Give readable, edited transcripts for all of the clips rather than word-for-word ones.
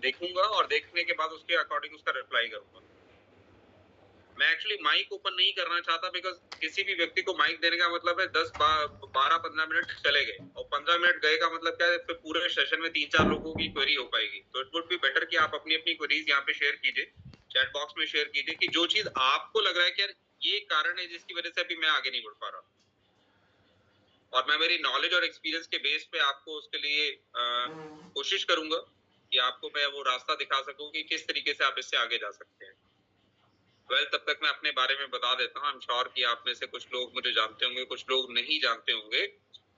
देखूंगा और देखने के बाद उसके अकॉर्डिंग उसका रिप्लाई करूंगा। मैं एक्चुअली माइक ओपन नहीं करना चाहता बिकॉज किसी भी व्यक्ति को माइक देने का मतलब है 10-12-15 मिनट चले गए और 15 मिनट गए का मतलब क्या है, फिर पूरे सेशन में 3-4 लोगों की क्वेरी हो पाएगी। तो इट वुड बी बेटर कि आप अपनी अपनी क्वेरीज यहाँ पे शेयर कीजिए, चैट बॉक्स में शेयर कीजिए कि जो चीज आपको लग रहा है कि यार ये कारण है जिसकी वजह से अभी मैं आगे नहीं बढ़ पा रहा, और मैं मेरी नॉलेज और एक्सपीरियंस के बेस पे आपको उसके लिए कोशिश करूंगा कि आपको मैं वो रास्ता दिखा सकूं कि किस तरीके से आप इससे आगे जा सकते हैं। तब तक मैं अपने बारे में बता देता हूँ। आई एम श्योर कि आप में से कुछ लोग मुझे जानते होंगे, कुछ लोग नहीं जानते होंगे।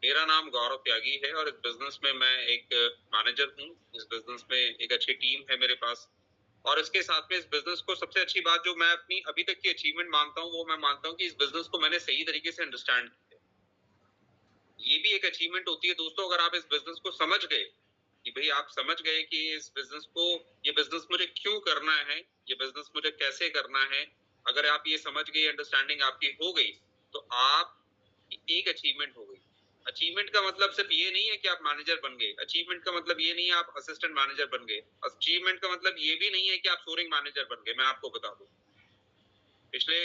मेरा नाम गौरव त्यागी है और इस बिजनेस में मैं एक मैनेजर हूँ। इस बिजनेस में एक अच्छी टीम है मेरे पास, और इसके साथ में इस बिजनेस को सबसे अच्छी बात जो मैं अपनी अभी तक की अचीवमेंट मानता हूँ, वो मैं मानता हूँ कि इस बिजनेस को मैंने सही तरीके से अंडरस्टैंड किया। ये भी एक अचीवमेंट होती है दोस्तों, अगर आप इस बिजनेस को समझ गए कि भाई आप समझ गए कि इस बिजनेस को, ये बिजनेस मुझे क्यों करना है, ये बिजनेस मुझे कैसे करना है। अगर आप ये समझ गए, अंडरस्टैंडिंग आपकी हो गई, तो आप एक अचीवमेंट हो गई। अचीवमेंट का मतलब सिर्फ ये नहीं है कि आप मैनेजर बन गए, अचीवमेंट का मतलब ये नहीं है आप असिस्टेंट मैनेजर बन गए, अचीवमेंट का मतलब ये भी नहीं है कि आप सोरिंग मैनेजर बन गए। मैं आपको बता दूं, पिछले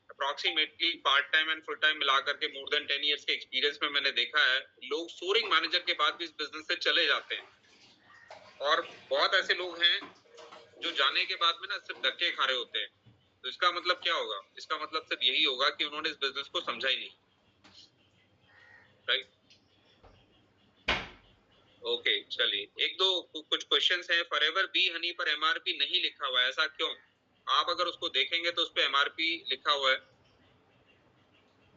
approximately part time and full time मिलाकर के मोर देन 10 इयर्स के एक्सपीरियंस में मैंने देखा है, लोग सोरिंग मैनेजर के बाद भी इस बिजनेस से चले जाते हैं, और बहुत ऐसे लोग हैं जो जाने के बाद में ना सिर्फ धक्के खा रहे होते हैं। तो इसका मतलब क्या होगा? इसका मतलब सिर्फ यही होगा कि उन्होंने इस बिजनेस को समझा ही नहीं। राइट? ओके, चलिए एक दो कुछ क्वेश्चंस हैं। फॉरएवर बी हनी पर एमआरपी नहीं लिखा हुआ है, ऐसा क्यों? आप अगर उसको देखेंगे तो उस पर एमआरपी लिखा हुआ है,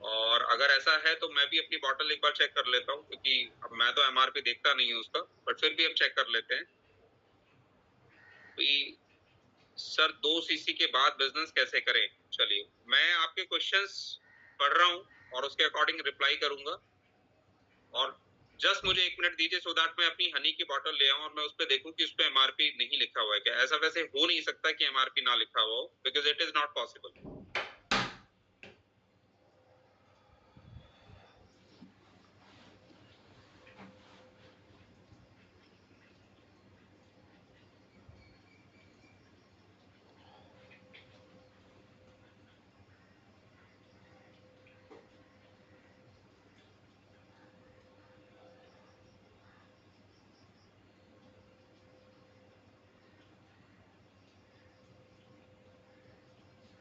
और अगर ऐसा है तो मैं भी अपनी बॉटल एक बार चेक कर लेता हूँ, क्योंकि अब मैं तो एमआरपी देखता नहीं हूँ उसका, बट फिर भी हम चेक कर लेते हैं। सर 2 सीसी के बाद बिजनेस कैसे करें? चलिए मैं आपके क्वेश्चंस पढ़ रहा हूँ और उसके अकॉर्डिंग रिप्लाई करूंगा, और जस्ट मुझे 1 मिनट दीजिए सो दैट मैं अपनी हनी की बॉटल ले आऊं और मैं उस पर देखूं कि उस पर एमआरपी नहीं लिखा हुआ है क्या। ऐसा वैसे हो नहीं सकता कि एमआरपी ना लिखा हुआ हो, because it is not possible.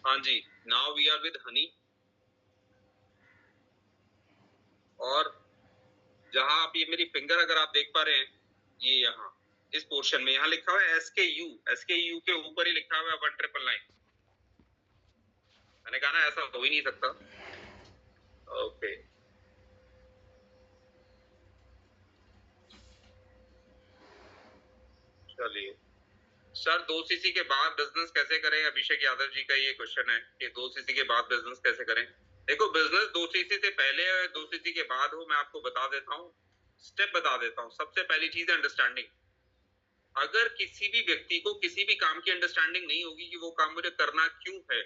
हाँ जी, now we are with honey, और जहां आप ये मेरी फिंगर अगर आप देख पा रहे हैं, ये यहाँ इस पोर्शन में यहाँ लिखा हुआ है SKU, SKU के ऊपर ही लिखा हुआ है 1999। मैंने कहा ना ऐसा हो ही नहीं सकता। ओके, चलिए सर 2 सीसी के बाद बिजनेस कैसे करें? अभिषेक यादव जी का ये क्वेश्चन है कि 2 सीसी के बाद बिजनेस कैसे करें। देखो, बिजनेस 2 सीसी से पहले और 2 सीसी के बाद हो, मैं आपको बता देता हूँ, स्टेप बता देता हूँ। सबसे पहली चीज है अंडरस्टैंडिंग। अगर किसी भी व्यक्ति को किसी भी काम की अंडरस्टैंडिंग नहीं होगी कि वो काम मुझे करना क्यों है,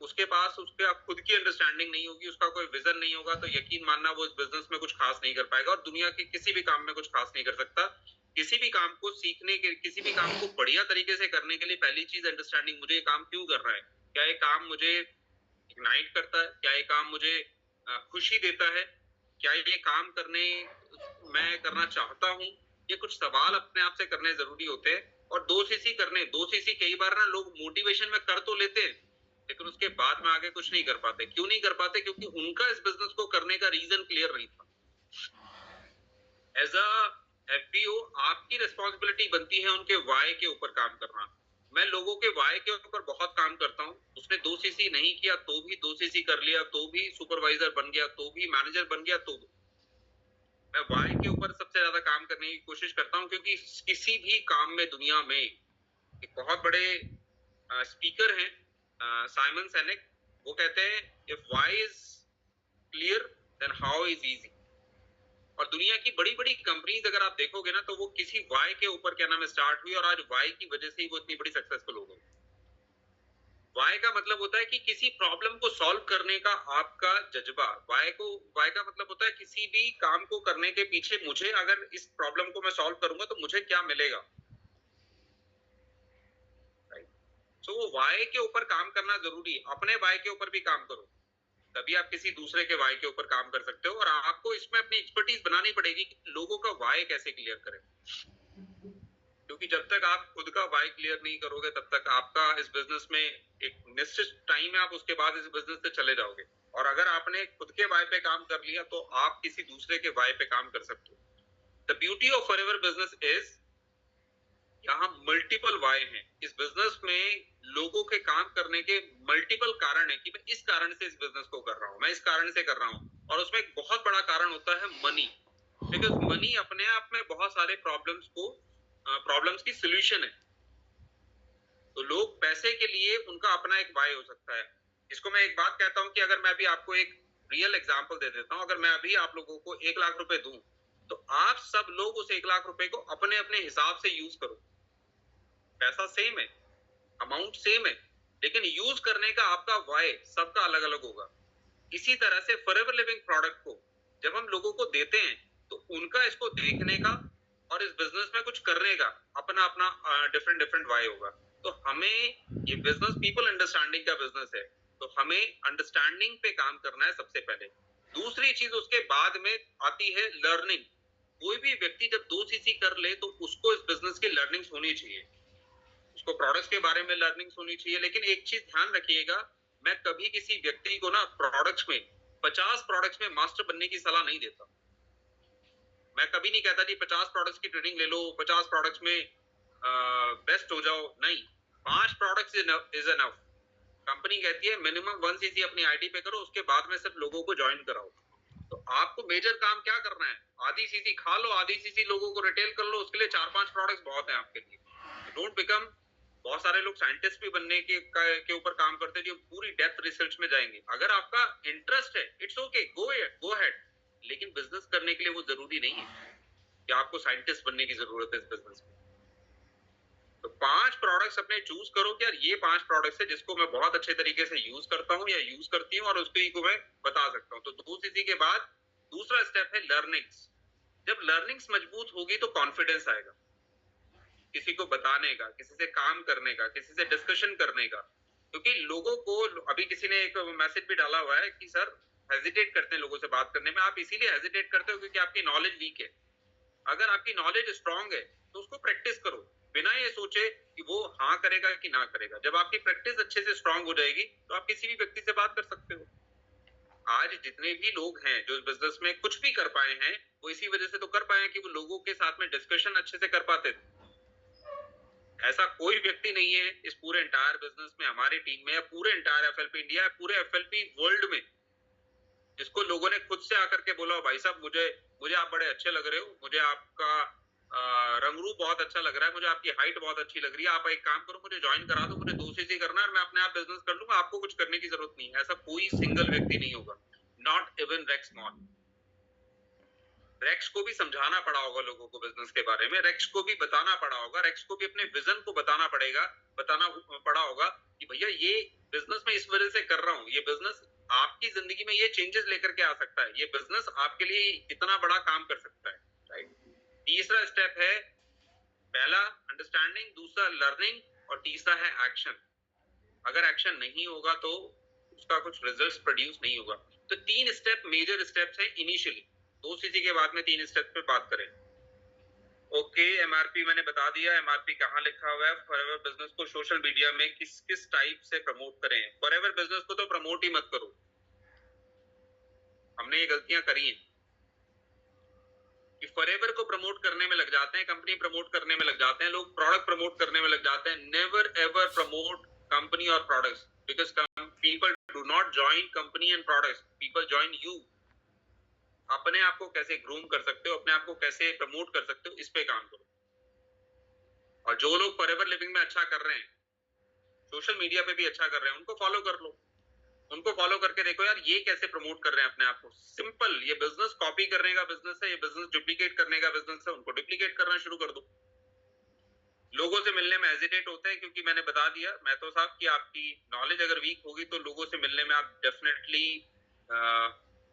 उसके पास उसके खुद की अंडरस्टैंडिंग नहीं होगी, उसका कोई विजन नहीं होगा, तो यकीन मानना वो इस बिजनेस में कुछ खास नहीं कर पाएगा, और दुनिया के किसी भी काम में कुछ खास नहीं कर सकता। किसी भी काम को सीखने के, किसी भी काम को बढ़िया तरीके से करने के लिए पहली चीज अंडरस्टैंडिंग। मुझे ये काम क्यों करना है, क्या ये काम मुझे इग्नाइट करता है, क्या ये काम मुझे खुशी देता है, क्या ये काम करने मैं करना चाहता हूँ। ये कुछ सवाल अपने आप से करने जरूरी होते हैं। और 2 सीसी करने, 2 सीसी कई बार ना लोग मोटिवेशन में कर तो लेते हैं, लेकिन उसके बाद में आगे कुछ नहीं कर पाते। क्यों नहीं कर पाते? क्योंकि उनका इस बिजनेस को करने का रीजन क्लियर नहीं था। एज अ एफपीओ आपकी रिस्पॉन्सिबिलिटी बनती है उनके वाई के ऊपर काम करना। मैं लोगों के वाई के ऊपर बहुत काम करता हूँ। उसने 2 सीसी नहीं किया तो भी 2 सीसी कर लिया, तो भी सुपरवाइजर बन गया, तो भी मैनेजर बन गया, तो भी मैं वाई के ऊपर सबसे ज्यादा काम करने की कोशिश करता हूँ, क्योंकि किसी भी काम में दुनिया में एक बहुत बड़े स्पीकर हैं साइमन सेनेक, वो कहते हैं if why is clear then how is easy. और दुनिया की बड़ी बड़ी कंपनीज अगर आप देखोगे ना, तो वो किसी वाई के ऊपर क्या नाम है स्टार्ट हुई, और आज वाई की वजह से ही वो इतनी बड़ी सक्सेसफुल हो गई। वाई का मतलब होता है कि किसी प्रॉब्लम को सॉल्व करने का आपका जज्बा। वाई का मतलब होता है किसी भी काम को करने के पीछे, मुझे अगर इस प्रॉब्लम को मैं सॉल्व करूंगा तो मुझे क्या मिलेगा। तो वो वाई के ऊपर काम करना जरूरी है, अपने वाई के ऊपर भी काम करो, तभी आप किसी दूसरे के वाई के ऊपर काम कर सकते हो। और आपको इसमें अपनी एक्सपर्टीज बनानी पड़ेगी कि लोगों का वाई कैसे क्लियर करें, क्योंकि जब तक आप खुद का वाई क्लियर नहीं करोगे तब तक आपका इस बिजनेस में एक निश्चित टाइम है, आप उसके बाद इस बिजनेस से चले जाओगे। और अगर आपने खुद के वाई पे काम कर लिया तो आप किसी दूसरे के वाई पे काम कर सकते हो। The beauty of forever business is यहाँ मल्टीपल वाई हैं। इस बिजनेस में लोगों के काम करने के मल्टीपल कारण है कि मैं इस कारण से इस बिजनेस को कर रहा हूँ, मैं इस कारण से कर रहा हूँ। और उसमें एक बहुत बड़ा कारण होता है मनी, बिकॉज मनी अपने आप में बहुत सारे प्रॉब्लम्स की सोल्यूशन है। तो लोग पैसे के लिए उनका अपना एक वाई हो सकता है। इसको मैं एक बात कहता हूँ कि अगर मैं अभी आपको एक रियल एग्जांपल दे देता हूँ, अगर मैं अभी आप लोगों को 1 लाख रुपए दूं तो आप सब लोग उस 1 लाख रुपए को अपने अपने हिसाब से यूज करो। पैसा सेम है, अमाउंट सेम है, लेकिन यूज करने का आपका वाई सबका अलग अलग होगा। इसी तरह से फॉरएवर लिविंग प्रोडक्ट को जब हम लोगों को देते हैं तो उनका इसको देखने का और इस बिजनेस में कुछ करने का अपना अपना डिफरेंट डिफरेंट वाई होगा। तो हमें ये बिजनेस पीपल अंडरस्टैंडिंग का बिजनेस है, तो हमें अंडरस्टैंडिंग पे काम करना है सबसे पहले। दूसरी चीज उसके बाद में आती है लर्निंग। कोई भी व्यक्ति जब 2 सीसी कर ले तो उसको इस बिजनेस की लर्निंग होनी चाहिए, उसको प्रोडक्ट्स के बारे में लर्निंग होनी चाहिए। लेकिन एक चीज ध्यान रखिएगा, मैं कभी किसी व्यक्ति को ना प्रोडक्ट्स में 50 प्रोडक्ट्स में मास्टर बनने की सलाह नहीं देता। मैं कभी नहीं कहता कि 50 प्रोडक्ट्स की ट्रेनिंग ले लो, 50 प्रोडक्ट्स में बेस्ट हो जाओ, नहीं। 5 प्रोडक्ट्स इज एनफ। कंपनी कहती है मिनिमम 1 सीसी अपनी आईडी पे करो, उसके बाद में सिर्फ लोगों को ज्वाइन कराओ। तो आपको मेजर काम क्या करना है, आधी सीसी खा लो, आधी सीसी लोगों को रिटेल कर लो, उसके लिए 4-5 प्रोडक्ट्स बहुत है आपके लिए। डोंट बिकम, बहुत सारे लोग साइंटिस्ट भी बनने के ऊपर काम करते हैं जो पूरी डेप्थ रिसर्च में जाएंगे। अगर आपका इंटरेस्ट है इट्स ओके, गो अहेड, लेकिन बिजनेस करने के लिए वो जरूरी नहीं है कि आपको साइंटिस्ट बनने की जरूरत है इस बिजनेस में। तो 5 प्रोडक्ट्स अपने चूज करो कि यार ये 5 प्रोडक्ट्स है जिसको मैं बहुत अच्छे तरीके से यूज करता हूँ या यूज करती हूँ और उसको मैं बता सकता हूँ। तो 2 सीसी के बाद दूसरा स्टेप है लर्निंग्स। जब लर्निंग्स मजबूत होगी तो कॉन्फिडेंस आएगा किसी को बताने का, किसी से काम करने का, किसी से डिस्कशन करने का। क्योंकि लोगों को, अभी किसी ने एक मैसेज भी डाला हुआ है कि सर हेजिटेट करते हैं लोगों से बात करने में। आप इसीलिए हेजिटेट करते हो क्योंकि आपकी नॉलेज वीक है। अगर आपकी नॉलेज स्ट्रांग है तो उसको प्रैक्टिस करो, बिना ये सोचे कि वो हाँ करेगा कि ना करेगा। जब आपकी प्रैक्टिस अच्छे से स्ट्रांग हो जाएगी तो आप किसी भी व्यक्ति से बात कर सकते हो। आज जितने भी लोग हैं जो इस बिजनेस में कुछ भी कर पाए हैं, वो इसी वजह से तो कर पाए हैं कि वो लोगों के साथ में डिस्कशन अच्छे से कर पाते थे। ऐसा कोई व्यक्ति नहीं है इस पूरे एंटायर बिजनेस में, हमारी टीम में या पूरे एंटायर एफएलपी इंडिया, पूरे एफएलपी वर्ल्ड में, जिसको लोगों ने खुद से आकर के बोला भाई साहब मुझे आप बड़े अच्छे लग रहे हो, मुझे आपका रंग रूप बहुत अच्छा लग रहा है, मुझे आपकी हाइट बहुत अच्छी लग रही है, आप एक काम करो मुझे ज्वाइन करा दो, मुझे 2 सीसी करना है और मैं अपने आप बिजनेस कर लूंगा, आपको कुछ करने की जरूरत नहीं है। ऐसा कोई सिंगल व्यक्ति नहीं होगा, not even Rex mall. Rex को भी समझाना पड़ा होगा लोगों को बिजनेस के बारे में, रेक्स को भी बताना पड़ा होगा, रेक्स को भी अपने विजन को बताना पड़ा होगा कि भैया ये बिजनेस मैं इस वजह से कर रहा हूँ, ये बिजनेस आपकी जिंदगी में ये चेंजेस लेकर के आ सकता है, ये बिजनेस आपके लिए इतना बड़ा काम कर सकता है, राइट। तीसरा स्टेप है, पहला अंडरस्टैंडिंग, दूसरा लर्निंग और तीसरा है एक्शन। अगर एक्शन नहीं होगा तो उसका कुछ रिजल्ट्स प्रोड्यूस नहीं होगा। तो 3 स्टेप मेजर स्टेप्स हैं इनिशियली। 2 सीसी के बाद में 3 स्टेप पे बात करें। ओके, एमआरपी मैंने बता दिया, एमआरपी कहाँ लिखा हुआ है। फॉरएवर बिजनेस को सोशल मीडिया में किस किस टाइप से प्रमोट करें। फॉरएवर बिजनेस को तो प्रमोट ही मत करो, हमने ये गलतियां करी हैं कि फॉरएवर को प्रमोट करने में लग जाते हैं, कंपनी प्रमोट करने में लग जाते हैं, लोग प्रोडक्ट प्रमोट करने में लग जाते हैं। नेवर एवर प्रमोट कंपनी और products, because people do not join company and products, people join you. अपने आप को कैसे ग्रूम कर सकते हो, अपने आप को कैसे प्रमोट कर सकते हो, इस पे काम करो। और जो लोग फॉरएवर लिविंग में अच्छा कर रहे हैं, सोशल मीडिया पे भी अच्छा कर रहे हैं, उनको फॉलो कर लो, उनको फॉलो करके देखो यार ये कैसे प्रमोट कर रहे हैं अपने आप को। सिंपल, ये बिजनेस कॉपी करने का बिजनेस है, ये बिजनेस डुप्लीकेट करने का बिजनेस है, उनको डुप्लीकेट करना शुरू कर दो। लोगों से मिलने में हेजिटेट होते हैं क्योंकि मैंने बता दिया मैं तो साहब कि आपकी नॉलेज अगर वीक होगी तो लोगों से मिलने में आप डेफिनेटली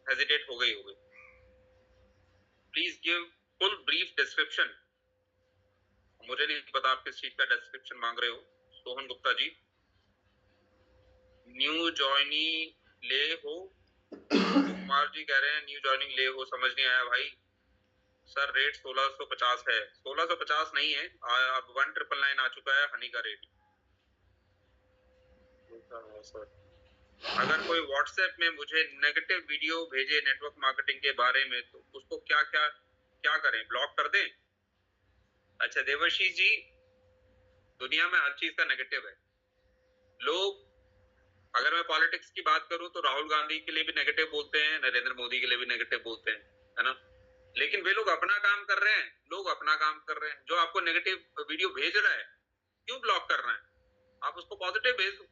हेजिटेट हो गई होगी। Please give full brief description. मुझे नहीं पता आप किस चीज का डिस्क्रिप्शन मांग रहे हो, सोहन गुप्ता जी। न्यू ज्वाइनिंग ले हो, कुमार जी कह रहे हैं न्यू ज्वाइनिंग ले हो, समझ नहीं आया भाई। सर रेट 1650 है, 1650 नहीं है, अब 1999 आ चुका है हनी का रेट। सर अगर कोई व्हाट्सएप में मुझे नेगेटिव वीडियो भेजे नेटवर्क मार्केटिंग के बारे में तो उसको क्या क्या क्या करें, ब्लॉक कर दें? अच्छा देवर्षी जी, दुनिया में हर चीज का नेगेटिव है। लोग, अगर मैं पॉलिटिक्स की बात करूं तो राहुल गांधी के लिए भी नेगेटिव बोलते हैं, नरेंद्र मोदी के लिए भी नेगेटिव बोलते हैं, है ना? लेकिन वे लोग अपना काम कर रहे हैं, लोग अपना काम कर रहे हैं। जो आपको नेगेटिव वीडियो भेज रहा है क्यों ब्लॉक कर रहे हैं? आप उसको पॉजिटिव भेज दो।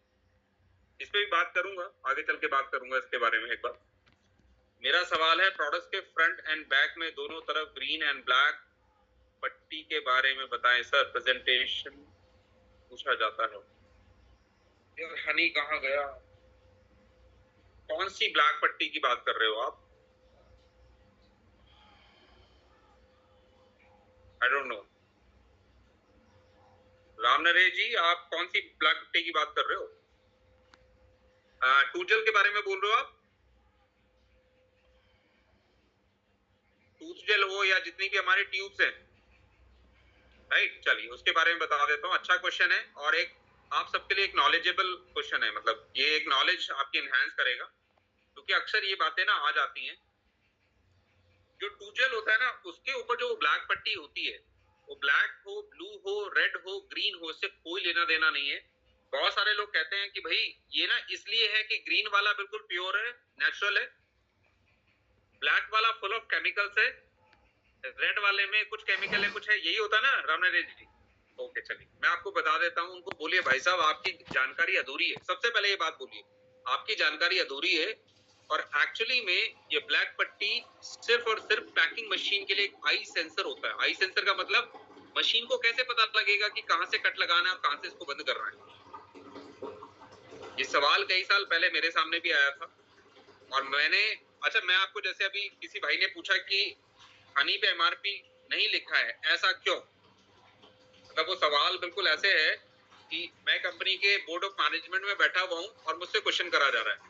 इस पे भी बात करूंगा, आगे चल के बात करूंगा इसके बारे में एक बार। मेरा सवाल है प्रोडक्ट्स के फ्रंट एंड बैक में दोनों तरफ ग्रीन एंड ब्लैक पट्टी के बारे में बताएं सर, प्रेजेंटेशन पूछा जाता है। यार हनी कहाँ गया? कौन सी ब्लैक पट्टी की बात कर रहे हो आप? I don't know. Ram Naresh ji, आप कौन सी ब्लैक पट्टी की बात कर रहे हो? टूजल के बारे में बोल रहे हो आप? टूथ जेल हो या जितनी भी हमारी ट्यूब्स हैं, राइट? चलिए उसके बारे में बता देता हूँ। अच्छा क्वेश्चन है, और एक आप सबके लिए एक नॉलेजेबल क्वेश्चन है, मतलब ये एक नॉलेज आपकी एनहांस करेगा, क्योंकि अक्सर ये बातें ना आ जाती हैं। जो टूजल होता है ना, उसके ऊपर जो ब्लैक पट्टी होती है, वो ब्लैक हो, ब्लू हो, रेड हो, ग्रीन हो, इससे कोई लेना देना नहीं है। बहुत सारे लोग कहते हैं कि भाई ये ना इसलिए है कि ग्रीन वाला बिल्कुल प्योर है, नेचुरल है, ब्लैक वाला फुल ऑफ केमिकल्स है, रेड वाले में कुछ केमिकल है, कुछ है, यही होता है ना राम नरेश जी? ओके चलिए मैं आपको बता देता हूँ। उनको बोलिए भाई साहब आपकी जानकारी अधूरी है, सबसे पहले ये बात बोलिए आपकी जानकारी अधूरी है। और एक्चुअली में ये ब्लैक पट्टी सिर्फ और सिर्फ पैकिंग मशीन के लिए एक आई सेंसर होता है। आई सेंसर का मतलब मशीन को कैसे पता लगेगा कि कहां से कट लगाना है और कहां से इसको बंद करना है। ये सवाल कई साल पहले मेरे सामने भी आया था, और मैंने, अच्छा मैं आपको, जैसे अभी किसी भाई ने पूछा कि हनी पे एमआरपी नहीं लिखा है, ऐसा क्यों? मतलब वो सवाल बिल्कुल ऐसे है कि मैं कंपनी के बोर्ड ऑफ मैनेजमेंट में बैठा हुआ हूँ और मुझसे क्वेश्चन करा जा रहा है,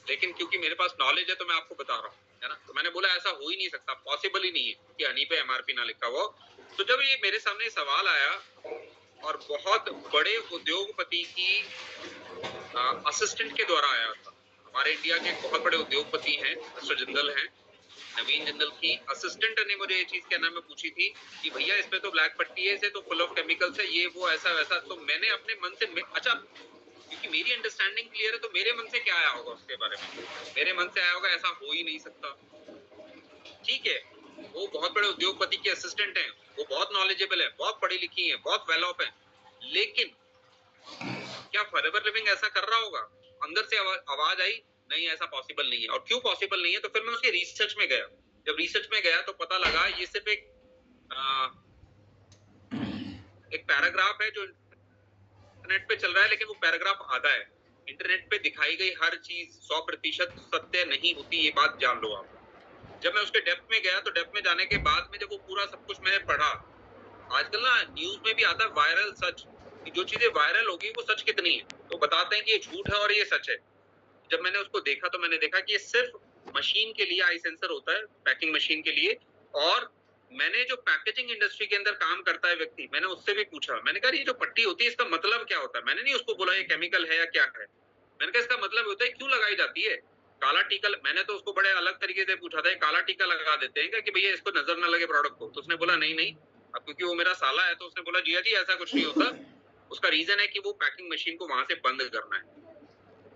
लेकिन क्योंकि मेरे पास नॉलेज है तो मैं आपको बता रहा हूँ, है ना? तो मैंने बोला ऐसा हो ही नहीं सकता, पॉसिबल ही नहीं है कि हनी पे एमआरपी ना लिखा हो। तो जब ये मेरे सामने सवाल आया, और बहुत बड़े उद्योगपति की असिस्टेंट के द्वारा आया था, हमारे इंडिया के बहुत बड़े उद्योगपति हैं, मिस्टर जिंदल हैं, नवीन जिंदल की असिस्टेंट ने मुझे ये चीज कहना में पूछी थी कि भैया इस पे तो ब्लैक पट्टी है, इसे तो फुल ऑफ केमिकल्स है, ये वो ऐसा वैसा। तो मैंने अपने मन से, अच्छा क्योंकि मेरी अंडरस्टैंडिंग क्लियर है, तो मेरे मन से क्या आया होगा उसके बारे में? मेरे मन से आया होगा ऐसा हो ही नहीं सकता। ठीक है, वो बहुत बड़े उद्योगपति के असिस्टेंट हैं, वो बहुत नॉलेजेबल है, बहुत पढ़ी लिखी है, बहुत वेल ऑफ है, लेकिन क्या फॉरएवर लिविंग ऐसा कर रहा होगा? अंदर से आवाज आई नहीं ऐसा पॉसिबल नहीं है। और क्यों पॉसिबल नहीं है? तो फिर मैं उसके रिसर्च में गया। जब रिसर्च में गया तो पता लगा ये सिर्फ एक पैराग्राफ है जो इंटरनेट पे चल रहा है, लेकिन वो पैराग्राफ आधा है। इंटरनेट पे दिखाई गई हर चीज 100% सत्य नहीं होती, ये बात जान लो आप। जब मैं उसके डेप्थ में गया तो डेप्थ में जाने के बाद में जब वो पूरा सब कुछ मैंने पढ़ा, आजकल ना न्यूज में भी आता है वायरल सच, कि जो चीजें वायरल होगी वो सच कितनी है, तो बताते हैं कि ये झूठ है और ये सच है। जब मैंने उसको देखा तो मैंने देखा कि ये सिर्फ मशीन के लिए आई सेंसर होता है, पैकिंग मशीन के लिए। और मैंने जो पैकेजिंग इंडस्ट्री के अंदर काम करता है व्यक्ति, मैंने उससे भी पूछा, मैंने कहा ये जो पट्टी होती है इसका मतलब क्या होता है? मैंने नहीं उसको बोला ये केमिकल है या क्या है, मैंने कहा इसका मतलब होता है क्यों लगाई जाती है काला टीका। मैंने तो उसको बड़े अलग तरीके से पूछा था, काला टीका लगा देते हैं क्या कि भैया इसको नजर ना लगे प्रोडक्ट को? तो उसने बोला नहीं नहीं। अब क्योंकि वो मेरा साला है तो उसने बोला जिया जी ऐसा कुछ नहीं होता, उसका रीजन है कि वो पैकिंग मशीन को वहां से बंद करना है।